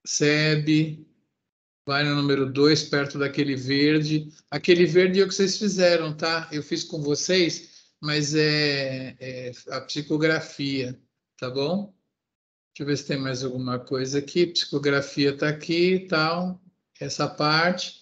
SEB, vai no número 2, perto daquele verde. Aquele verde é o que vocês fizeram, tá? Eu fiz com vocês, mas é a psicografia, tá bom? Deixa eu ver se tem mais alguma coisa aqui. Psicografia está aqui e tal, essa parte.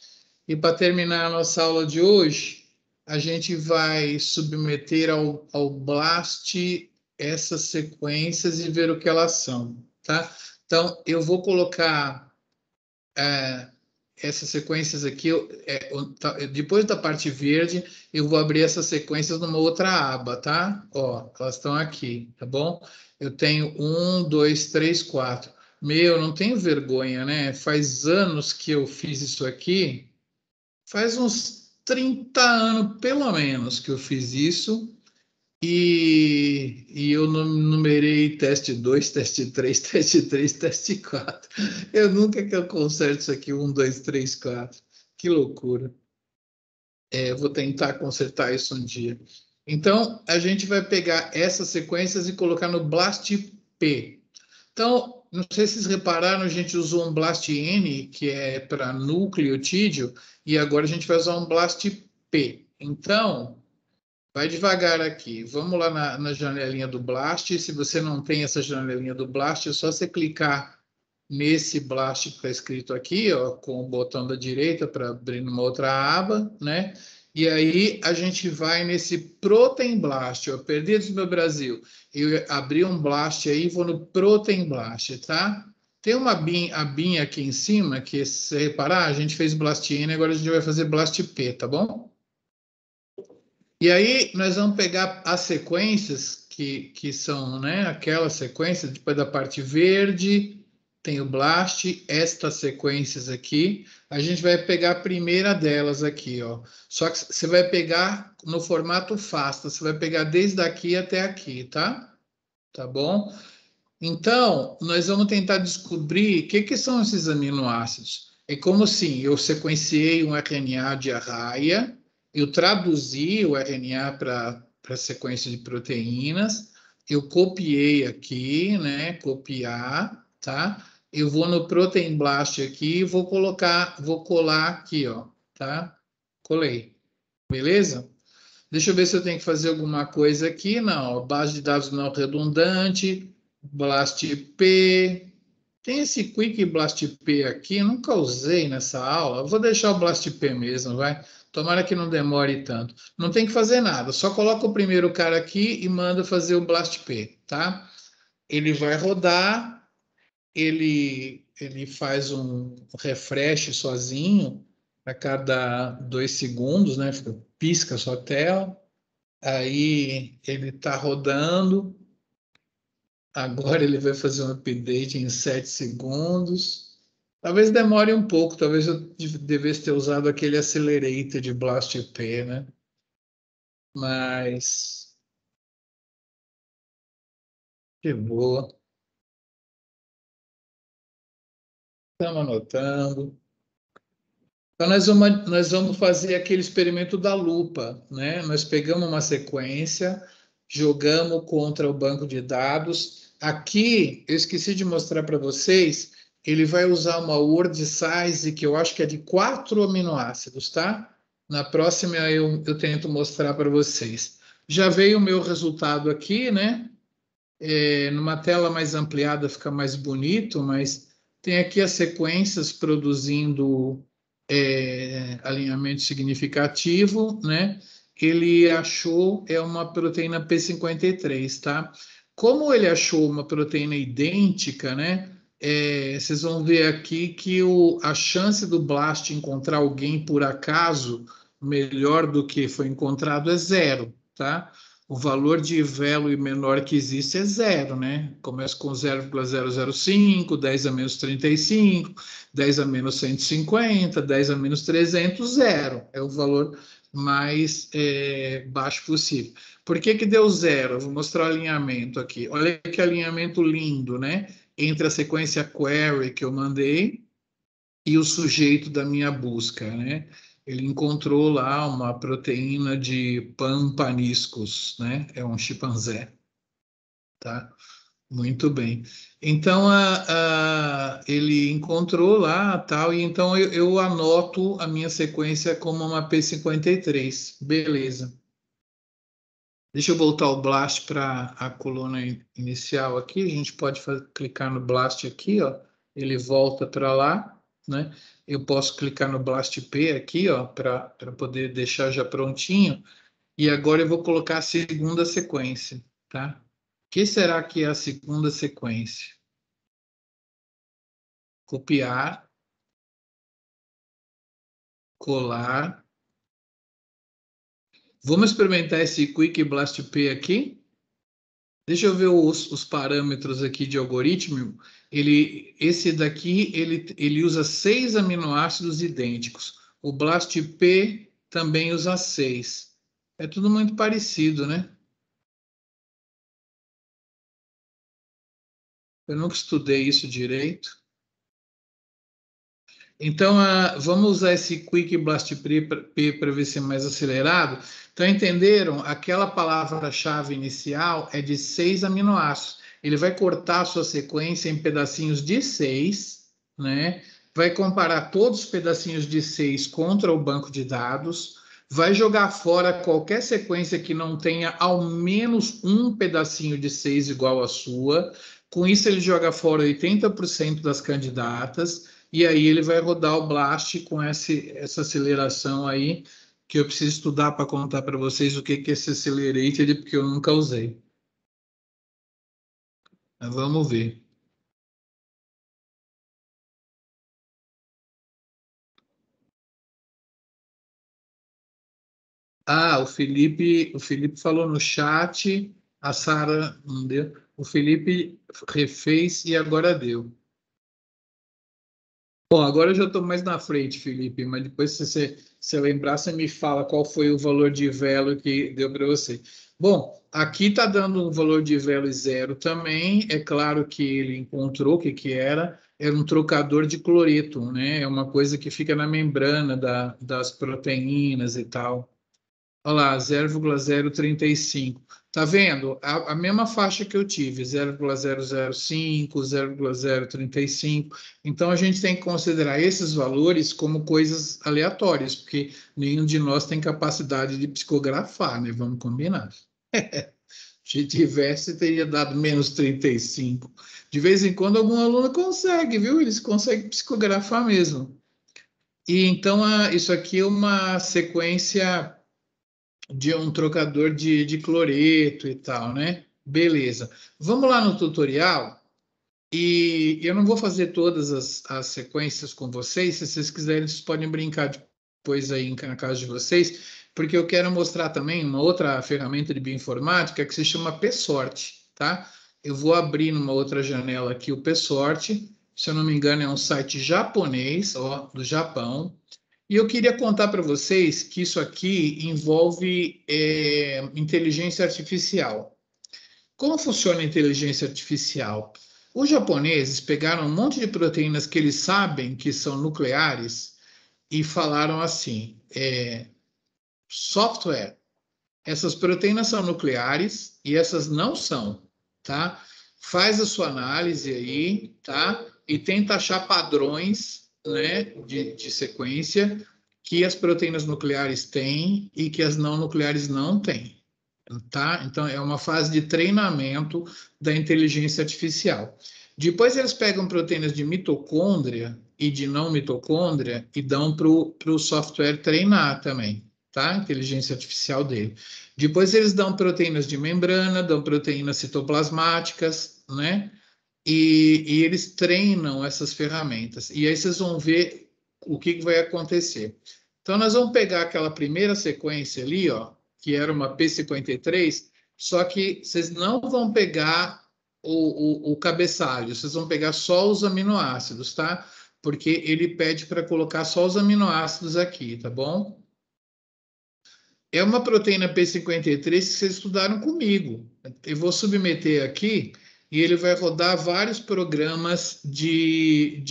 E para terminar a nossa aula de hoje, a gente vai submeter ao BLAST essas sequências e ver o que elas são, tá? Então, eu vou colocar essas sequências aqui, depois da parte verde, eu vou abrir essas sequências numa outra aba, tá? Ó, elas estão aqui, tá bom? Eu tenho 1, 2, 3, 4. Meu, não tenho vergonha, né? Faz anos que eu fiz isso aqui, faz uns 30 anos, pelo menos, que eu fiz isso, e eu numerei teste 2, teste 3, teste 3, teste 4. Eu nunca que eu conserto isso aqui, 1, 2, 3, 4. Que loucura. Eu vou tentar consertar isso um dia. Então, a gente vai pegar essas sequências e colocar no BLAST-P. Então, não sei se vocês repararam, a gente usou um BLAST-N, que é para nucleotídeo, e agora a gente vai usar um BLAST-P. Então, Vai devagar aqui. Vamos lá na janelinha do Blast. Se você não tem essa janelinha do Blast, é só você clicar nesse Blast que está escrito aqui, ó, com o botão da direita para abrir numa outra aba, né? E aí a gente vai nesse Protein Blast, ó, Perdidos no Brasil. Eu abri um Blast aí, vou no Protein Blast, tá? Tem uma abinha aqui em cima, que se você reparar, a gente fez Blast N, agora a gente vai fazer Blast P, tá bom? E aí nós vamos pegar as sequências que são, né, aquela sequência, depois da parte verde, tem o Blast, estas sequências aqui, a gente vai pegar a primeira delas aqui, ó. Só que você vai pegar no formato FASTA, você vai pegar desde aqui até aqui, tá? Tá bom? Então, nós vamos tentar descobrir o que são esses aminoácidos. É como assim, eu sequenciei um RNA de arraia, eu traduzi o RNA para sequência de proteínas, eu copiei aqui, né? Copiar, tá? Eu vou no Protein Blast aqui e vou colar aqui, ó, tá? Colei, beleza? Deixa eu ver se eu tenho que fazer alguma coisa aqui. Não, base de dados não redundante, BlastP. Tem esse Quick BlastP aqui, nunca usei nessa aula. Eu vou deixar o BlastP mesmo, vai. Tomara que não demore tanto. Não tem que fazer nada, só coloca o primeiro cara aqui e manda fazer o BlastP, tá? Ele vai rodar, ele faz um refresh sozinho a cada 2 segundos, né? Pisca a sua tela. Aí ele está rodando. Agora ele vai fazer um update em 7 segundos. Talvez demore um pouco, talvez eu devesse ter usado aquele accelerator de BlastP, né? Mas que boa. Estamos anotando. Então, nós vamos fazer aquele experimento da lupa, né? Nós pegamos uma sequência, jogamos contra o banco de dados. Aqui, eu esqueci de mostrar para vocês, ele vai usar uma word size que eu acho que é de 4 aminoácidos, tá? Na próxima eu tento mostrar para vocês. Já veio o meu resultado aqui, né? Numa tela mais ampliada fica mais bonito, mas tem aqui as sequências produzindo alinhamento significativo, né? Ele achou uma proteína P53, tá? Como ele achou uma proteína idêntica, né? Vocês vão ver aqui que a chance do Blast encontrar alguém por acaso melhor do que foi encontrado é 0, tá? O valor de value menor que existe é 0, né? Começa com 0,005, 10 a menos 35, 10 a menos 150, 10 a menos 300, 0. É o valor mais baixo possível. Por que deu 0? Eu vou mostrar o alinhamento aqui. Olha que alinhamento lindo, né? Entre a sequência query que eu mandei e o sujeito da minha busca, né? Ele encontrou lá uma proteína de pampaniscos, né? É um chimpanzé, tá? Muito bem. Então, ele encontrou lá, tal, e então eu anoto a minha sequência como uma P53. Beleza. Deixa eu voltar o Blast para a coluna inicial aqui. A gente pode clicar no Blast aqui, ó. Ele volta para lá, né? Eu posso clicar no Blast P aqui, ó, para poder deixar já prontinho. E agora eu vou colocar a segunda sequência, tá? O que será que é a segunda sequência? Copiar, colar. Vamos experimentar esse Quick Blast P aqui? Deixa eu ver os parâmetros aqui de algoritmo. Esse daqui, ele usa 6 aminoácidos idênticos. O BlastP também usa 6. É tudo muito parecido, né? Eu nunca estudei isso direito. Então, vamos usar esse Quick Blast P para ver se é mais acelerado. Então, entenderam? Aquela palavra-chave inicial é de 6 aminoácidos. Ele vai cortar a sua sequência em pedacinhos de 6, né? Vai comparar todos os pedacinhos de 6 contra o banco de dados, vai jogar fora qualquer sequência que não tenha ao menos um pedacinho de 6 igual à sua. Com isso, ele joga fora 80% das candidatas, e aí ele vai rodar o Blast com essa aceleração aí, que eu preciso estudar para contar para vocês o que é esse Accelerated, porque eu nunca usei. Mas vamos ver. Ah, o Felipe falou no chat, a Sara não deu. O Felipe refez e agora deu. Bom, agora eu já estou mais na frente, Felipe, mas depois, se você lembrar, você me fala qual foi o valor de velo que deu para você. Bom, aqui está dando um valor de velo zero também. É claro que ele encontrou o que era. Era um trocador de cloreto, né? É uma coisa que fica na membrana das proteínas e tal. Olha lá, 0,035. Tá vendo? A mesma faixa que eu tive, 0,005, 0,035. Então, a gente tem que considerar esses valores como coisas aleatórias, porque nenhum de nós tem capacidade de psicografar, né? Vamos combinar. Se tivesse, teria dado menos 35. De vez em quando, algum aluno consegue, viu? Eles conseguem psicografar mesmo. E então, isso aqui é uma sequência de um trocador de cloreto e tal, né? Beleza. Vamos lá no tutorial e eu não vou fazer todas as sequências com vocês. Se vocês quiserem, vocês podem brincar depois aí na casa de vocês, porque eu quero mostrar também uma outra ferramenta de bioinformática que se chama PSORT, tá? Eu vou abrir numa outra janela aqui o PSORT. Se eu não me engano, é um site japonês, ó, do Japão. E eu queria contar para vocês que isso aqui envolve inteligência artificial. Como funciona a inteligência artificial? Os japoneses pegaram um monte de proteínas que eles sabem que são nucleares e falaram assim: software, essas proteínas são nucleares e essas não são, tá? Faz a sua análise aí, tá? E tenta achar padrões, né, de sequência que as proteínas nucleares têm e que as não nucleares não têm, tá? Então, é uma fase de treinamento da inteligência artificial. Depois, eles pegam proteínas de mitocôndria e de não mitocôndria e dão para o software treinar também, tá? A inteligência artificial dele. Depois, eles dão proteínas de membrana, dão proteínas citoplasmáticas, né? E eles treinam essas ferramentas. E aí vocês vão ver o que vai acontecer. Então, nós vamos pegar aquela primeira sequência ali, ó, que era uma P53, só que vocês não vão pegar o cabeçalho, vocês vão pegar só os aminoácidos, tá? Porque ele pede para colocar só os aminoácidos aqui, tá bom? É uma proteína P53 que vocês estudaram comigo. Eu vou submeter aqui e ele vai rodar vários programas de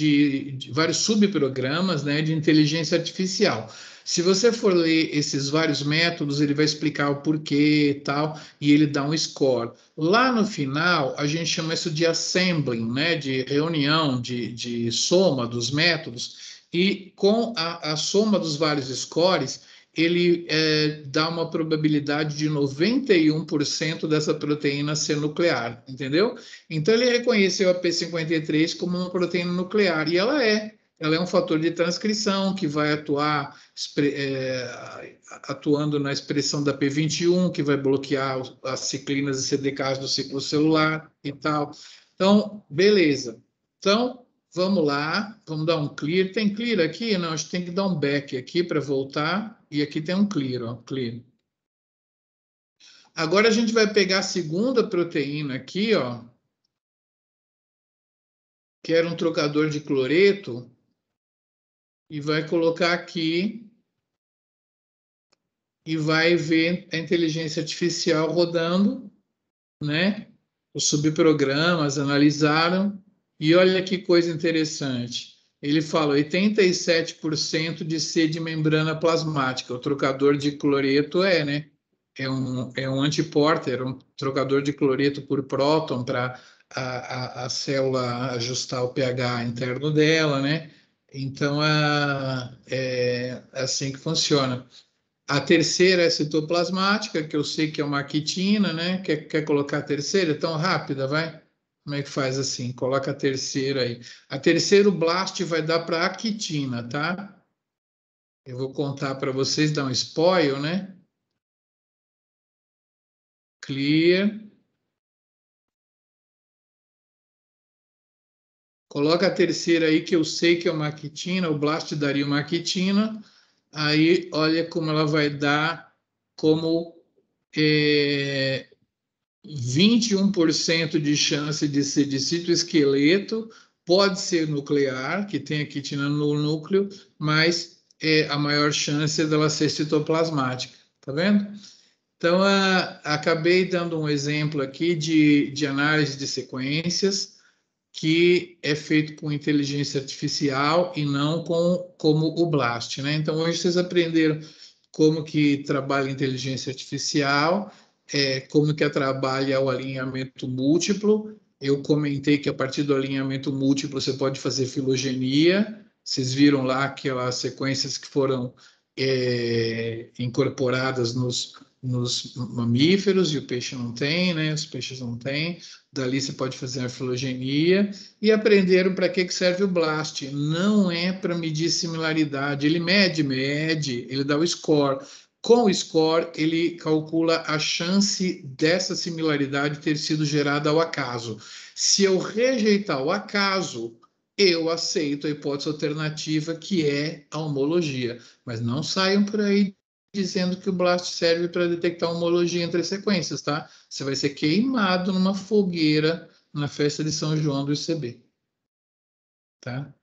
vários subprogramas, né, de inteligência artificial. Se você for ler esses vários métodos, ele vai explicar o porquê e tal, e ele dá um score. Lá no final, a gente chama isso de assembling, né, de reunião, de soma dos métodos, e com a soma dos vários scores, ele dá uma probabilidade de 91% dessa proteína ser nuclear, entendeu? Então, ele reconheceu a P53 como uma proteína nuclear, e ela é. Ela é um fator de transcrição que vai atuando na expressão da P21, que vai bloquear as ciclinas e CDKs do ciclo celular e tal. Então, beleza. Então, vamos lá, vamos dar um clear. Tem clear aqui? Não, a gente tem que dar um back aqui para voltar. E aqui tem um clear, ó, clear. Agora a gente vai pegar a segunda proteína aqui, ó, que era um trocador de cloreto, e vai colocar aqui e vai ver a inteligência artificial rodando, né? Os subprogramas analisaram e olha que coisa interessante. Ele fala 87% de C de membrana plasmática. O trocador de cloreto né? É um antiporter, um trocador de cloreto por próton para a célula ajustar o pH interno dela, né? Então, é assim que funciona. A terceira é citoplasmática, que eu sei que é uma quitina, né? Quer colocar a terceira? Tão rápida, vai? Como é que faz assim? Coloca a terceira aí. A terceira, o blast vai dar para a quitina, tá? Eu vou contar para vocês, dar um spoil, né? Clear. Coloca a terceira aí, que eu sei que é uma quitina, o blast daria uma quitina. Aí, olha como ela vai dar como 21% de chance de ser de citoesqueleto, pode ser nuclear, que tem a quitina no núcleo, mas a maior chance é dela ser citoplasmática, tá vendo? Então, acabei dando um exemplo aqui de análise de sequências, que é feito com inteligência artificial e não como o BLAST, né? Então, hoje vocês aprenderam como que trabalha a inteligência artificial, como que trabalha o alinhamento múltiplo. Eu comentei que a partir do alinhamento múltiplo você pode fazer filogenia. Vocês viram lá aquelas sequências que foram incorporadas nos mamíferos e o peixe não tem, né? Os peixes não têm. Dali você pode fazer a filogenia e aprenderam para que serve o BLAST. Não é para medir similaridade. Ele mede, ele dá o score. Com o score, ele calcula a chance dessa similaridade ter sido gerada ao acaso. Se eu rejeitar o acaso, eu aceito a hipótese alternativa, que é a homologia. Mas não saiam por aí dizendo que o BLAST serve para detectar homologia entre sequências, tá? Você vai ser queimado numa fogueira na festa de São João do ICB. Tá?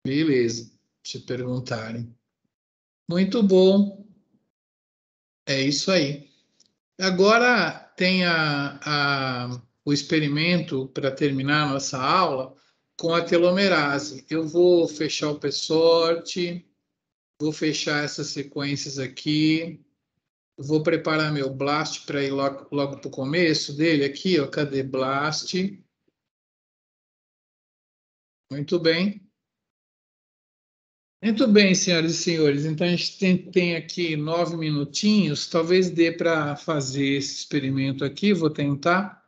Beleza. Se perguntarem. Muito bom. É isso aí. Agora tem o experimento para terminar a nossa aula com a telomerase. Eu vou fechar o PSORT, vou fechar essas sequências aqui. Vou preparar meu BLAST para ir logo para o começo dele aqui, ó. Cadê BLAST? Muito bem. Muito bem, senhoras e senhores. Então, a gente tem aqui 9 minutinhos. Talvez dê para fazer esse experimento aqui. Vou tentar.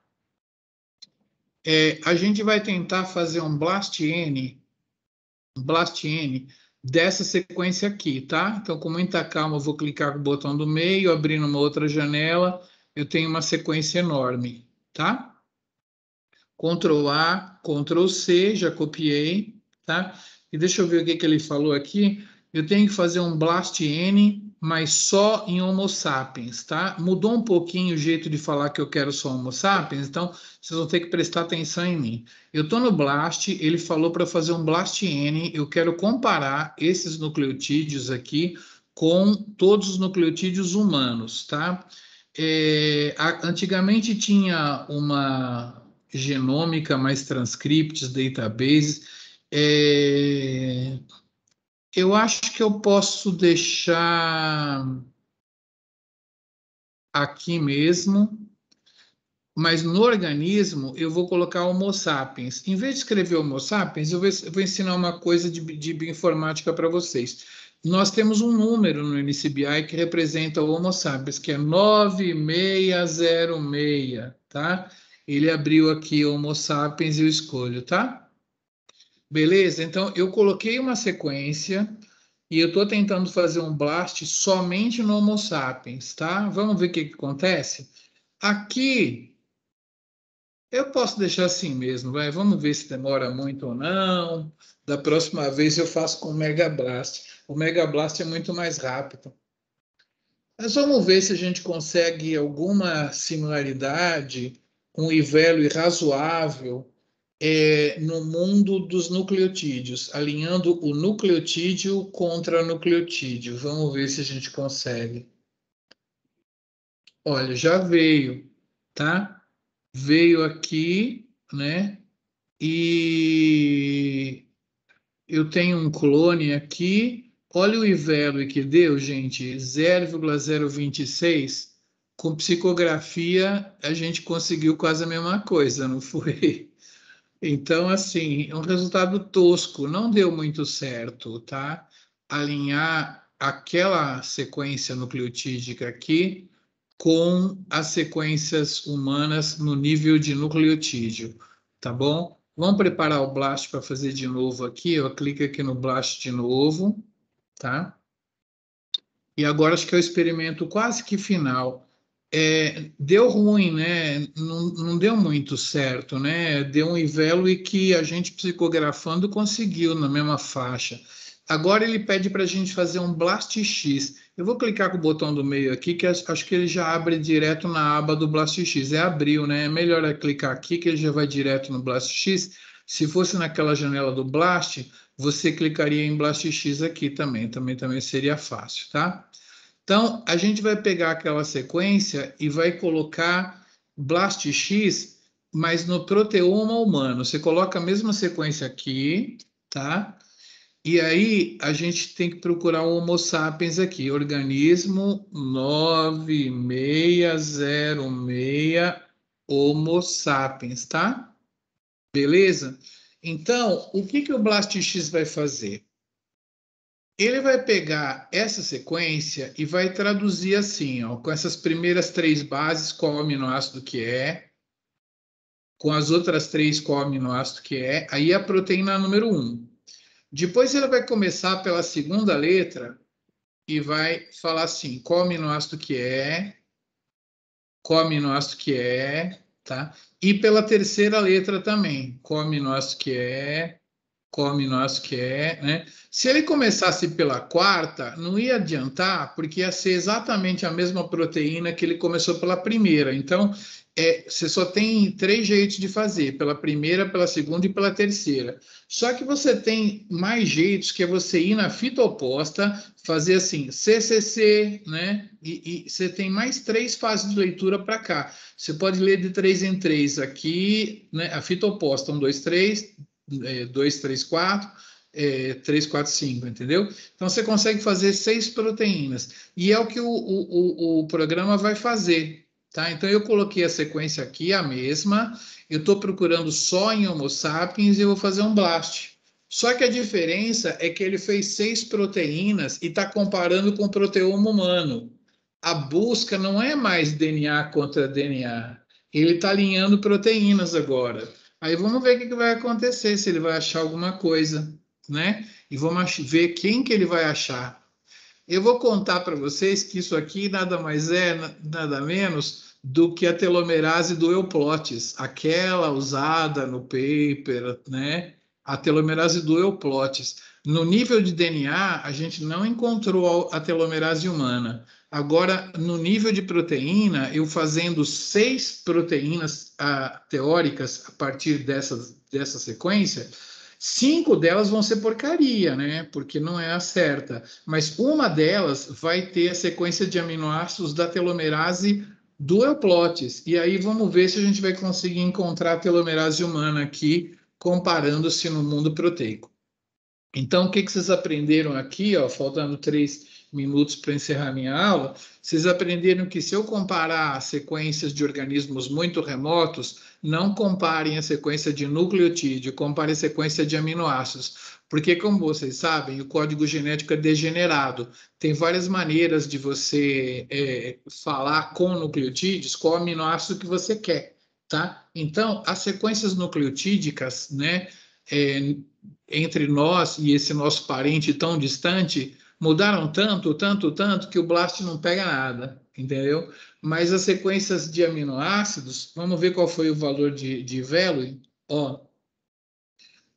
A gente vai tentar fazer um BLAST-N dessa sequência aqui, tá? Então, com muita calma, eu vou clicar com o botão do meio, abrindo uma outra janela. Eu tenho uma sequência enorme, tá? Ctrl A, Ctrl C, já copiei, tá? E deixa eu ver o que ele falou aqui. Eu tenho que fazer um BLAST-N, mas só em Homo sapiens, tá? Mudou um pouquinho o jeito de falar que eu quero só Homo sapiens, então vocês vão ter que prestar atenção em mim. Eu estou no BLAST, ele falou para fazer um BLAST-N, eu quero comparar esses nucleotídeos aqui com todos os nucleotídeos humanos, tá? Antigamente tinha uma genômica mais transcripts, databases. Eu acho que eu posso deixar aqui mesmo, mas no organismo eu vou colocar Homo sapiens. Em vez de escrever Homo sapiens, eu vou ensinar uma coisa de bioinformática para vocês. Nós temos um número no NCBI que representa o Homo sapiens, que é 9606, tá? Ele abriu aqui o Homo sapiens e eu escolho, tá? Beleza? Então, eu coloquei uma sequência e eu estou tentando fazer um BLAST somente no Homo sapiens, tá? Vamos ver o que acontece? Aqui, eu posso deixar assim mesmo, vai. Vamos ver se demora muito ou não. Da próxima vez eu faço com o Mega Blast. O Mega Blast é muito mais rápido. Mas vamos ver se a gente consegue alguma similaridade, um ivelo razoável no mundo dos nucleotídeos, alinhando o nucleotídeo contra nucleotídeo. Vamos ver se a gente consegue. Olha, já veio, tá? Veio aqui, né? E eu tenho um clone aqui. Olha o ivelo que deu, gente, 0,026. Com psicografia, a gente conseguiu quase a mesma coisa, não foi? Então, assim, é um resultado tosco, não deu muito certo, tá? Alinhar aquela sequência nucleotídica aqui com as sequências humanas no nível de nucleotídeo, tá bom? Vamos preparar o BLAST para fazer de novo aqui. Eu clico aqui no BLAST de novo, tá? E agora acho que é o experimento quase que final. Deu ruim, né? Não deu muito certo, né? Deu um Ivelo que a gente psicografando conseguiu na mesma faixa. Agora ele pede para a gente fazer um Blast X. Eu vou clicar com o botão do meio aqui, que acho que ele já abre direto na aba do Blast X. Abriu, né? É melhor clicar aqui, que ele já vai direto no Blast X. Se fosse naquela janela do Blast, você clicaria em Blast X aqui também. Também seria fácil, tá? Então, a gente vai pegar aquela sequência e vai colocar Blast X, mas no proteoma humano. Você coloca a mesma sequência aqui, tá? E aí a gente tem que procurar o Homo sapiens aqui, organismo 9606 Homo sapiens, tá? Beleza? Então, o que o Blast X vai fazer? Ele vai pegar essa sequência e vai traduzir assim, ó, com essas primeiras 3 bases, qual aminoácido que é, com as outras 3, qual aminoácido que é, aí a proteína número 1. Depois ele vai começar pela segunda letra e vai falar assim, qual aminoácido que é, qual aminoácido que é, tá? E pela terceira letra também, qual aminoácido que é, qual aminoácido que é, né? Se ele começasse pela quarta, não ia adiantar, porque ia ser exatamente a mesma proteína que ele começou pela primeira. Então, você só tem 3 jeitos de fazer, pela primeira, pela segunda e pela terceira. Só que você tem mais jeitos, que é você ir na fita oposta, fazer assim, CCC, né? E você tem mais 3 fases de leitura para cá. Você pode ler de 3 em 3 aqui, né? A fita oposta, 1, 2, 3, 2, 3, 4, 3, 4, 5, entendeu? Então você consegue fazer 6 proteínas. E é o que o programa vai fazer, tá? Então eu coloquei a sequência aqui, a mesma. Eu estou procurando só em Homo sapiens e eu vou fazer um BLAST. Só que a diferença é que ele fez 6 proteínas e está comparando com o proteoma humano. A busca não é mais DNA contra DNA. Ele está alinhando proteínas agora. Aí vamos ver o que vai acontecer, se ele vai achar alguma coisa, né? E vamos ver quem que ele vai achar. Eu vou contar para vocês que isso aqui nada mais é, nada menos do que a telomerase do Euplotes, aquela usada no paper, né? A telomerase do Euplotes. No nível de DNA, a gente não encontrou a telomerase humana. Agora, no nível de proteína, eu fazendo 6 proteínas teóricas a partir dessa sequência, 5 delas vão ser porcaria, né? Porque não é a certa. Mas uma delas vai ter a sequência de aminoácidos da telomerase do Euplotes. E aí vamos ver se a gente vai conseguir encontrar a telomerase humana aqui, comparando-se no mundo proteico. Então, o que vocês aprenderam aqui, ó, faltando 3 minutos para encerrar minha aula, vocês aprenderam que se eu comparar sequências de organismos muito remotos, não comparem a sequência de nucleotídeo, comparem a sequência de aminoácidos, porque, como vocês sabem, o código genético é degenerado. Tem várias maneiras de você falar com nucleotídeos, qual aminoácido que você quer, tá? Então, as sequências nucleotídicas, né, entre nós e esse nosso parente tão distante, mudaram tanto que o BLAST não pega nada, entendeu? Mas as sequências de aminoácidos, vamos ver qual foi o valor de Velo, ó,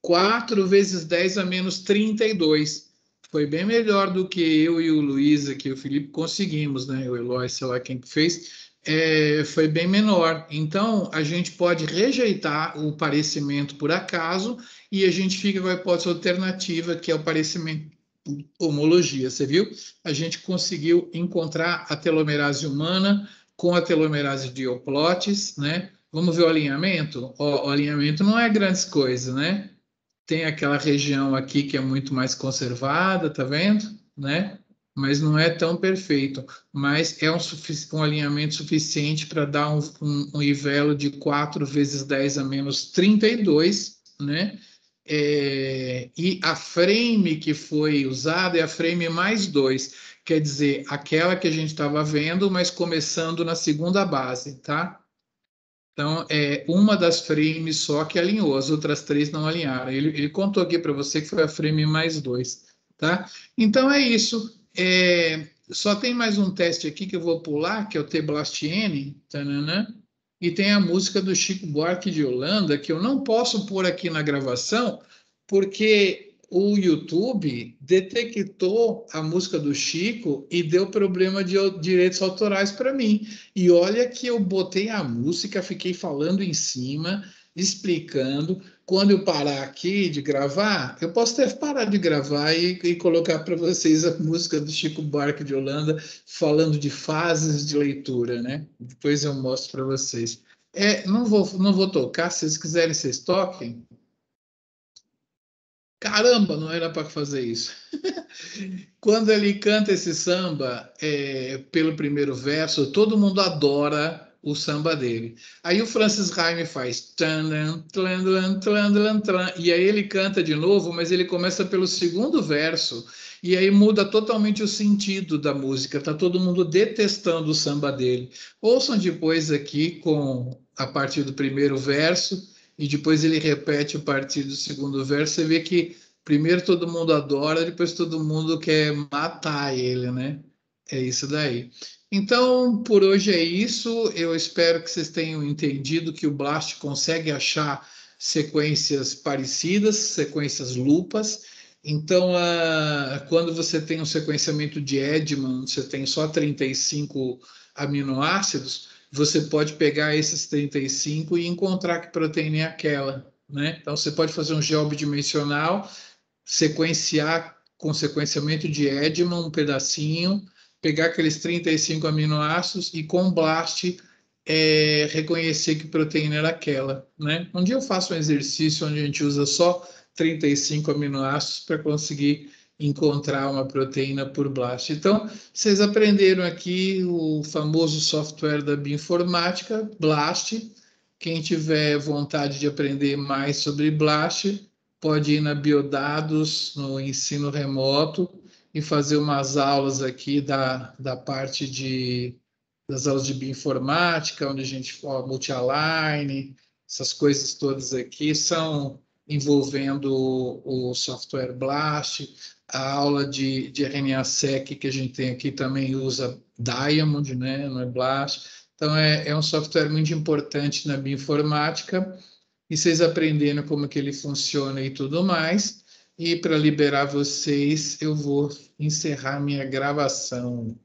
4 vezes 10 a menos 32. Foi bem melhor do que eu e o Luiz aqui, o Felipe, conseguimos, né? O Eloy, sei lá quem que fez, foi bem menor. Então, a gente pode rejeitar o parecimento por acaso e a gente fica com a hipótese alternativa, que é o parecimento por homologia. Você viu? A gente conseguiu encontrar a telomerase humana com a telomerase de Euplotes, né? Vamos ver o alinhamento? O alinhamento não é grandes coisas, né? Tem aquela região aqui que é muito mais conservada, tá vendo? Né? Mas não é tão perfeito. Mas é um alinhamento suficiente para dar um Ivelo de 4 vezes 10 a menos 32, né? e a frame que foi usada é a frame mais 2, quer dizer, aquela que a gente estava vendo, mas começando na segunda base, tá? Então, é uma das frames só que alinhou, as outras 3 não alinharam. Ele contou aqui para você que foi a frame mais 2, tá? Então, é isso. Só tem mais um teste aqui que eu vou pular, que é o T-Blast N, tananã, e tem a música do Chico Buarque de Holanda, que eu não posso pôr aqui na gravação, porque o YouTube detectou a música do Chico e deu problema de direitos autorais para mim. E olha que eu botei a música, fiquei falando em cima, explicando. Quando eu parar aqui de gravar, eu posso até parar de gravar e colocar para vocês a música do Chico Buarque de Holanda, falando de fases de leitura, né? Depois eu mostro para vocês. Não vou tocar, se vocês quiserem, vocês toquem. Caramba, não era para fazer isso. Quando ele canta esse samba, pelo primeiro verso, todo mundo adora o samba dele. Aí o Francis Raime faz tlan, tlan, tlan, tlan, tlan, tlan, e aí ele canta de novo, mas ele começa pelo segundo verso e aí muda totalmente o sentido da música. Tá todo mundo detestando o samba dele. Ouçam depois aqui com a partir do primeiro verso e depois ele repete a partir do segundo verso. Você vê que primeiro todo mundo adora, depois todo mundo quer matar ele, né? É isso daí. Então, por hoje é isso. Eu espero que vocês tenham entendido que o Blast consegue achar sequências parecidas, sequências lupas. Então, quando você tem um sequenciamento de Edman, você tem só 35 aminoácidos, você pode pegar esses 35 e encontrar que proteína é aquela, né? Então, você pode fazer um GeoB bidimensional, sequenciar com sequenciamento de Edman um pedacinho, pegar aqueles 35 aminoácidos e com BLAST reconhecer que proteína era aquela, né? Um dia eu faço um exercício onde a gente usa só 35 aminoácidos para conseguir encontrar uma proteína por BLAST. Então, vocês aprenderam aqui o famoso software da bioinformática, BLAST. Quem tiver vontade de aprender mais sobre BLAST, pode ir na Biodados, no ensino remoto, e fazer umas aulas aqui da parte das aulas de bioinformática, onde a gente fala multi-align, essas coisas todas aqui são envolvendo o software BLAST. A aula de RNA-seq que a gente tem aqui também usa Diamond, né? Não é BLAST. Então, é um software muito importante na bioinformática, e vocês aprendendo como que ele funciona e tudo mais. E para liberar vocês, eu vou encerrar minha gravação.